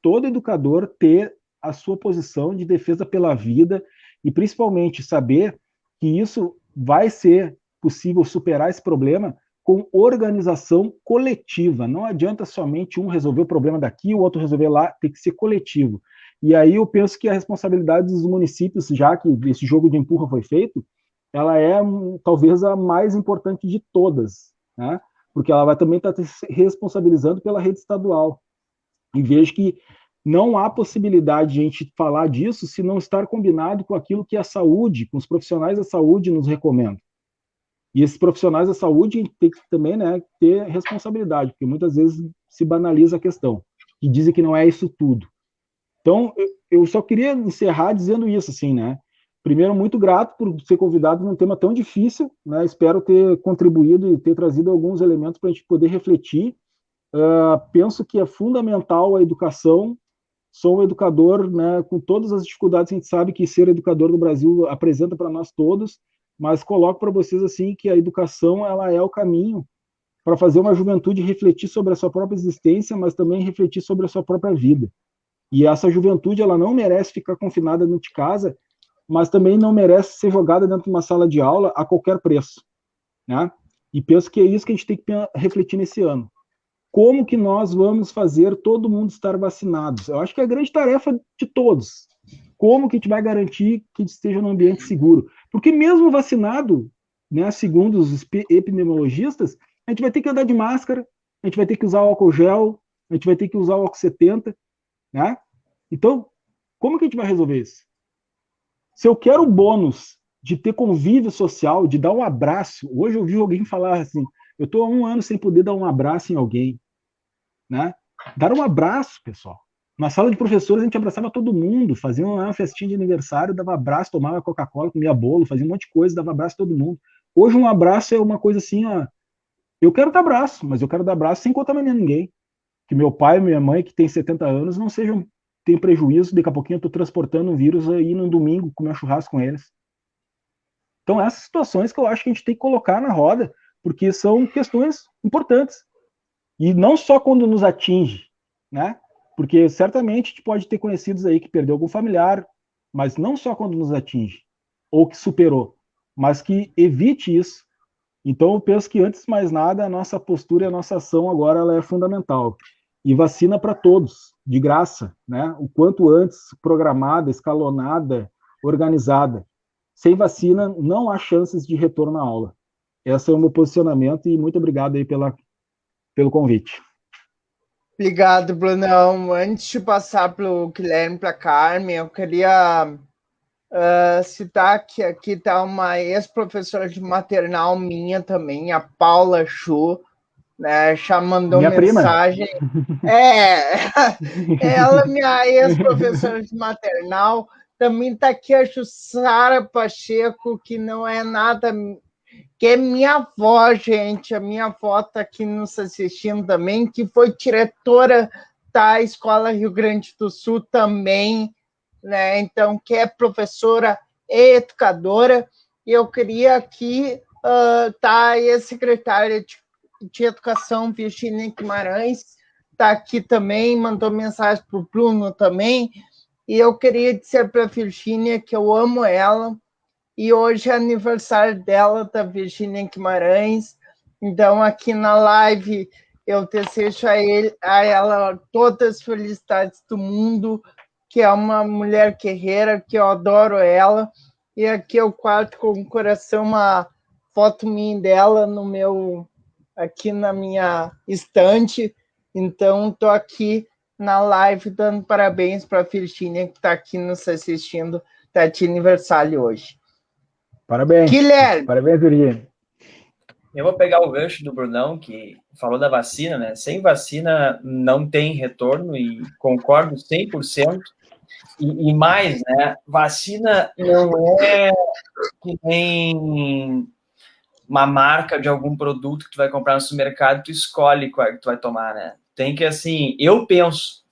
todo educador ter a sua posição de defesa pela vida e, principalmente, saber que isso vai ser possível superar esse problema com organização coletiva. Não adianta somente um resolver o problema daqui, o outro resolver lá, tem que ser coletivo. E aí eu penso que a responsabilidade dos municípios, já que esse jogo de empurra foi feito, ela é talvez a mais importante de todas, né? Porque ela vai também estar se responsabilizando pela rede estadual. E vejo que não há possibilidade de a gente falar disso se não estar combinado com aquilo que a saúde, com os profissionais da saúde nos recomendam. E esses profissionais da saúde têm que também né, ter responsabilidade, porque muitas vezes se banaliza a questão, e dizem que não é isso tudo. Então, eu só queria encerrar dizendo isso, assim, né? Primeiro, muito grato por ser convidado num tema tão difícil, né? Espero ter contribuído e ter trazido alguns elementos para a gente poder refletir. Penso que é fundamental a educação. Sou um educador, né, com todas as dificuldades, a gente sabe que ser educador no Brasil apresenta para nós todos, mas coloco para vocês assim que a educação ela é o caminho para fazer uma juventude refletir sobre a sua própria existência, mas também refletir sobre a sua própria vida. E essa juventude ela não merece ficar confinada dentro de casa, mas também não merece ser jogada dentro de uma sala de aula a qualquer preço, né? E penso que é isso que a gente tem que refletir nesse ano. Como que nós vamos fazer todo mundo estar vacinado? Eu acho que é a grande tarefa de todos. Como que a gente vai garantir que esteja num ambiente seguro? Porque mesmo vacinado, né, segundo os epidemiologistas, a gente vai ter que andar de máscara, a gente vai ter que usar o álcool gel, a gente vai ter que usar o álcool 70, né? Então, como que a gente vai resolver isso? Se eu quero o bônus de ter convívio social, de dar um abraço, hoje eu ouvi alguém falar assim, eu estou há 1 ano sem poder dar um abraço em alguém, né? Dar um abraço, pessoal. Na sala de professores a gente abraçava todo mundo, fazia uma festinha de aniversário, dava abraço, tomava Coca-Cola, comia bolo, fazia um monte de coisa, dava abraço a todo mundo. Hoje um abraço é uma coisa assim, ó, eu quero dar abraço, mas eu quero dar abraço sem contaminar ninguém. Que meu pai e minha mãe, que tem 70 anos, não tenham prejuízo, daqui a pouquinho eu estou transportando um vírus aí no domingo, comer um churrasco com eles. Então essas situações que eu acho que a gente tem que colocar na roda, porque são questões importantes. E não só quando nos atinge, né? Porque certamente a gente pode ter conhecidos aí que perdeu algum familiar, mas não só quando nos atinge, ou que superou, mas que evite isso. Então eu penso que antes de mais nada, a nossa postura e a nossa ação agora ela é fundamental. E vacina para todos, de graça, né? O quanto antes, programada, escalonada, organizada. Sem vacina, não há chances de retorno à aula. Esse é o meu posicionamento e muito obrigado aí pelo convite. Obrigado, Brunão. Antes de passar para o Guilherme e para a Carmen, eu queria citar que aqui está uma ex-professora de maternal minha também, a Paula Chu, né? Já mandou Minha mensagem. Ela, minha ex-professora de maternal, também está aqui a Jussara Pacheco, que não é nada, que é minha avó, gente. A minha avó está aqui nos assistindo também, que foi diretora da Escola Rio Grande do Sul também, né? Então, que é professora e educadora. E eu queria aqui tá aí a secretária de Educação, Virginia Guimarães, está aqui também, mandou mensagem para o Bruno também. E eu queria dizer para a Virginia que eu amo ela, e hoje é aniversário dela, da Virginia Guimarães. Então, aqui na live, eu desejo a ela todas as felicidades do mundo, que é uma mulher guerreira, que eu adoro ela. E aqui eu guardo com o coração uma foto minha dela aqui na minha estante. Então, estou aqui na live dando parabéns para a Virginia, que está aqui nos assistindo, está de aniversário hoje. Parabéns. Guilherme. Parabéns, Virginia. Eu vou pegar o gancho do Brunão, que falou da vacina, né? Sem vacina não tem retorno, e concordo 100%. E mais, né? Vacina não é que nem uma marca de algum produto que tu vai comprar no supermercado, tu escolhe qual que tu vai tomar, né? Tem que, assim, eu penso,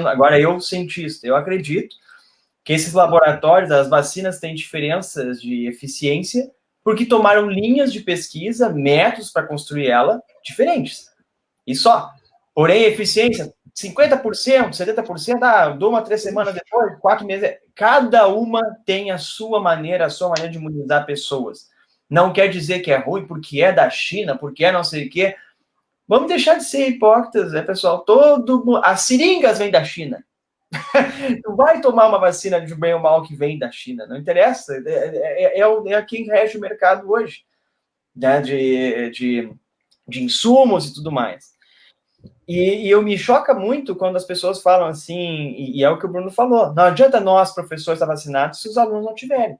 agora eu cientista, eu acredito que esses laboratórios, as vacinas têm diferenças de eficiência, porque tomaram linhas de pesquisa, métodos para construir ela diferentes. E só. Porém, eficiência, 50%, 70%, dou 3 semanas depois, 4 meses. Cada uma tem a sua maneira de imunizar pessoas. Não quer dizer que é ruim porque é da China, porque é não sei o quê. Vamos deixar de ser hipócritas, né, pessoal? As seringas vêm da China. Tu vai tomar uma vacina de bem ou mal que vem da China, não interessa. É quem rege o mercado hoje, né, de insumos e tudo mais. E eu me choca muito quando as pessoas falam assim, e é o que o Bruno falou, não adianta nós, professores, estar vacinados se os alunos não tiverem.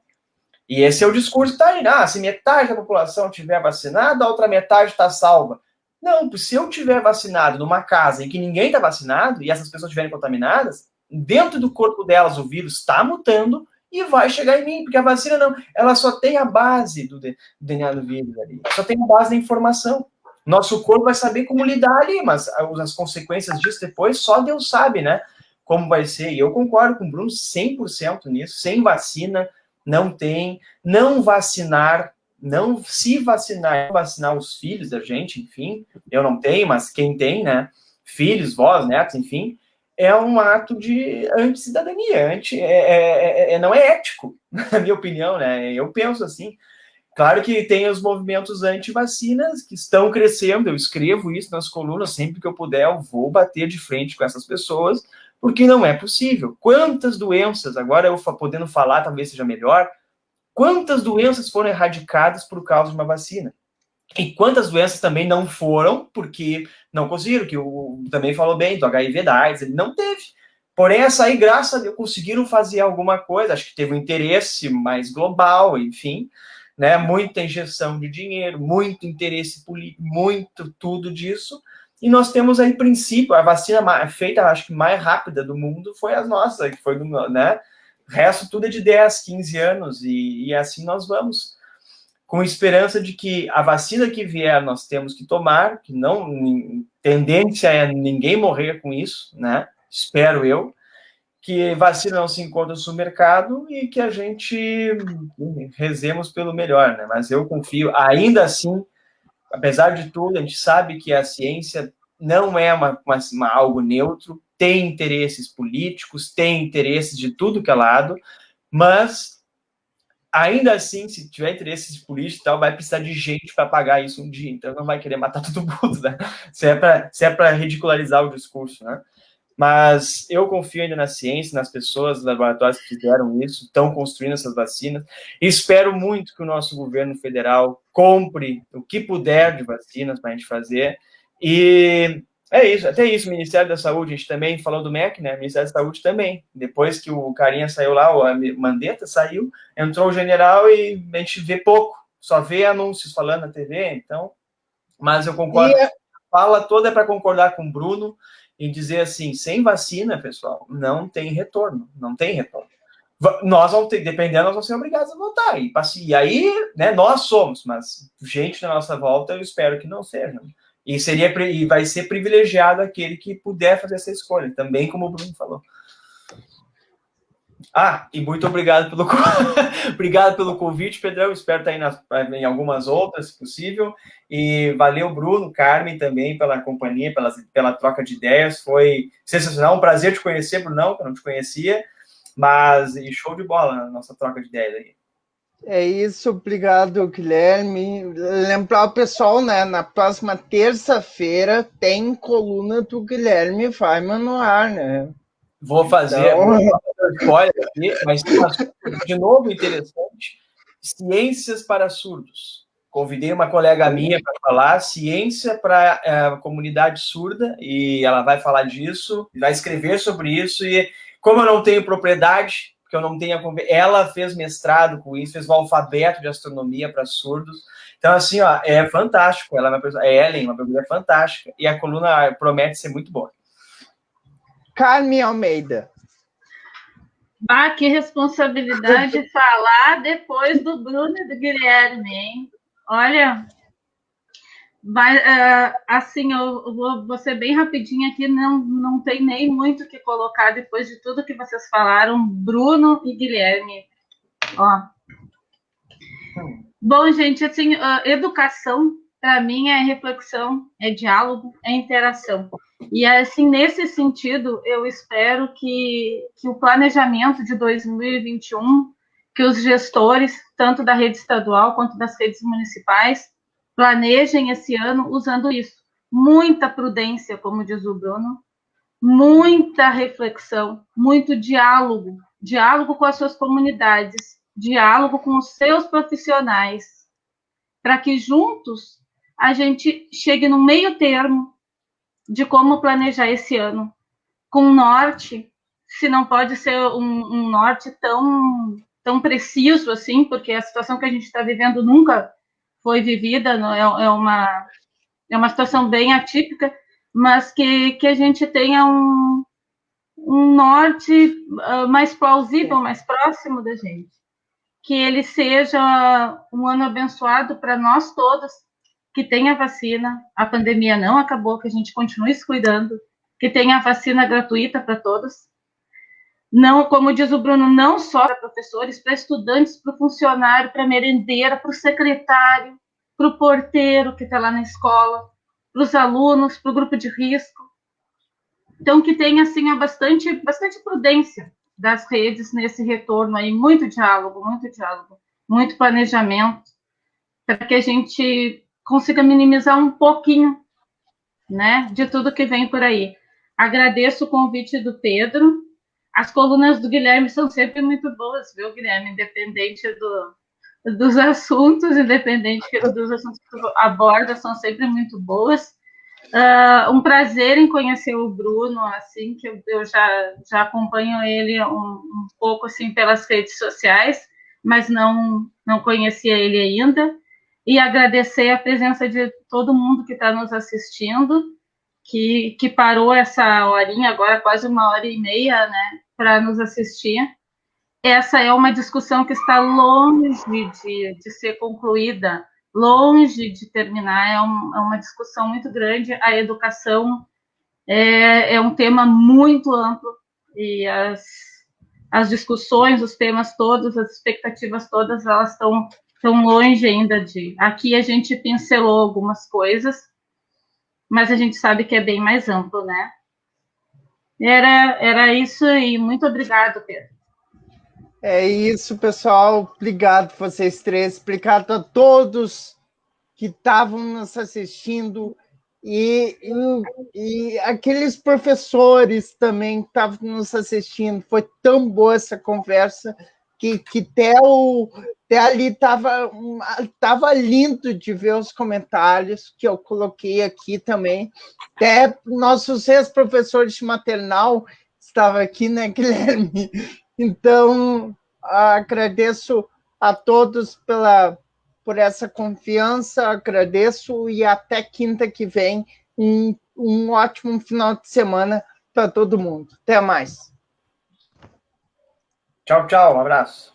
E esse é o discurso que está aí, se metade da população tiver vacinada, a outra metade está salva. Não, se eu tiver vacinado numa casa em que ninguém está vacinado e essas pessoas estiverem contaminadas, dentro do corpo delas o vírus está mutando e vai chegar em mim, porque a vacina não, ela só tem a base do DNA do vírus ali, só tem a base da informação. Nosso corpo vai saber como lidar ali, mas as consequências disso depois só Deus sabe, né? Como vai ser. E eu concordo com o Bruno 100% nisso. Sem vacina, não tem. Não vacinar, não se vacinar, vacinar os filhos da gente, enfim. Eu não tenho, mas quem tem, né? Filhos, vós, netos, enfim. É um ato de anti-cidadania. Não é ético, na minha opinião, né? Eu penso assim. Claro que tem os movimentos anti-vacinas que estão crescendo, eu escrevo isso nas colunas, sempre que eu puder eu vou bater de frente com essas pessoas, porque não é possível. Quantas doenças, agora eu podendo falar talvez seja melhor, quantas doenças foram erradicadas por causa de uma vacina? E quantas doenças também não foram, porque não conseguiram, que o também falou bem, do HIV, da AIDS, ele não teve. Porém, essa aí, graças a Deus, conseguiram fazer alguma coisa, acho que teve um interesse mais global, enfim, né, muita injeção de dinheiro, muito interesse político, muito tudo disso, e nós temos aí princípio, a vacina feita, acho que mais rápida do mundo foi a nossa, que foi, né, o resto tudo é de 10, 15 anos, e assim nós vamos, com esperança de que a vacina que vier nós temos que tomar, que não, tendência é ninguém morrer com isso, né, espero eu, que vacina não se encontra no supermercado e que a gente rezemos pelo melhor, né? Mas eu confio, ainda assim, apesar de tudo, a gente sabe que a ciência não é algo neutro, tem interesses políticos, tem interesses de tudo que é lado, mas ainda assim, se tiver interesses políticos e tal, vai precisar de gente para pagar isso um dia, então não vai querer matar todo mundo, né? Se é para ridicularizar o discurso, né? Mas eu confio ainda na ciência, nas pessoas, nos laboratórios que fizeram isso, estão construindo essas vacinas. E espero muito que o nosso governo federal compre o que puder de vacinas para a gente fazer. E É isso, até isso, Ministério da Saúde, a gente também falou do MEC, né? Ministério da Saúde também. Depois que o carinha saiu lá, o Mandetta saiu, entrou o general e a gente vê pouco, só vê anúncios falando na TV, então. Mas eu concordo, a fala toda é para concordar com o Bruno e dizer assim: sem vacina, pessoal, não tem retorno, não tem retorno. Nós vamos ter, dependendo, nós vamos ser obrigados a votar. E aí, né, nós somos, mas gente na nossa volta, eu espero que não seja. E vai ser privilegiado aquele que puder fazer essa escolha, também como o Bruno falou. E muito obrigado obrigado pelo convite, Pedrão. Espero estar aí em algumas outras, se possível. E valeu, Bruno, Carmen, também pela companhia, pela troca de ideias. Foi sensacional, um prazer te conhecer, Brunão, que eu não te conhecia. Mas show de bola a nossa troca de ideias aí. É isso, obrigado, Guilherme. Lembrar o pessoal, né? Na próxima terça-feira tem coluna do Guilherme Faiman no ar, né? Vou fazer spoiler aqui, mas de novo interessante: ciências para surdos. Convidei uma colega minha para falar ciência para a comunidade surda, e ela vai falar disso, vai escrever sobre isso, e como eu não tenho propriedade, porque eu não tenho, ela fez mestrado com isso, fez o alfabeto de astronomia para surdos. Então, assim, ó, é fantástico. Ela é Ellen, uma pessoa fantástica, e a coluna promete ser muito boa. Carmen Almeida. Que responsabilidade falar depois do Bruno e do Guilherme, hein? Olha, assim, eu vou ser bem rapidinho aqui, não tem nem muito o que colocar depois de tudo que vocês falaram, Bruno e Guilherme. Ó. Bom, gente, assim, educação, para mim, é reflexão, é diálogo, é interação. E, assim, nesse sentido, eu espero que o planejamento de 2021, que os gestores, tanto da rede estadual quanto das redes municipais, planejem esse ano usando isso. Muita prudência, como diz o Bruno, muita reflexão, muito diálogo, diálogo com as suas comunidades, diálogo com os seus profissionais, para que juntos a gente chegue no meio termo de como planejar esse ano, com norte, se não pode ser um norte tão preciso assim, porque a situação que a gente está vivendo nunca foi vivida, é uma situação bem atípica, mas que a gente tenha um norte mais plausível, mais próximo da gente. Que ele seja um ano abençoado para nós todos, que tenha vacina, a pandemia não acabou, que a gente continue se cuidando, que tenha vacina gratuita para todos. Não, como diz o Bruno, não só para professores, para estudantes, para o funcionário, para a merendeira, para o secretário, para o porteiro que está lá na escola, para os alunos, para o grupo de risco. Então, que tenha assim, bastante prudência das redes nesse retorno aí, muito diálogo, muito planejamento, para que a gente consiga minimizar um pouquinho, né, de tudo que vem por aí. Agradeço o convite do Pedro. As colunas do Guilherme são sempre muito boas, viu, Guilherme? Independente dos assuntos, independente dos assuntos que tu aborda, são sempre muito boas. Um prazer em conhecer o Bruno, assim, que eu já acompanho ele um pouco, assim, pelas redes sociais, mas não conhecia ele ainda. E agradecer a presença de todo mundo que está nos assistindo, que parou essa horinha, agora quase 1h30, né, para nos assistir. Essa é uma discussão que está longe de ser concluída, longe de terminar, é uma discussão muito grande. A educação é um tema muito amplo, e as discussões, os temas todos, as expectativas todas, elas estão longe ainda de... Aqui a gente pincelou algumas coisas, mas a gente sabe que é bem mais amplo, né? Era isso, e muito obrigado, Pedro. É isso, pessoal. Obrigado vocês três. Obrigado a todos que estavam nos assistindo e aqueles professores também que estavam nos assistindo. Foi tão boa essa conversa que até ali tava lindo de ver os comentários que eu coloquei aqui também. Até nossos ex-professores de maternal estavam aqui, né, Guilherme? Então, agradeço a todos por essa confiança, agradeço e até quinta que vem. Um ótimo final de semana para todo mundo. Até mais. Tchau, tchau. Um abraço.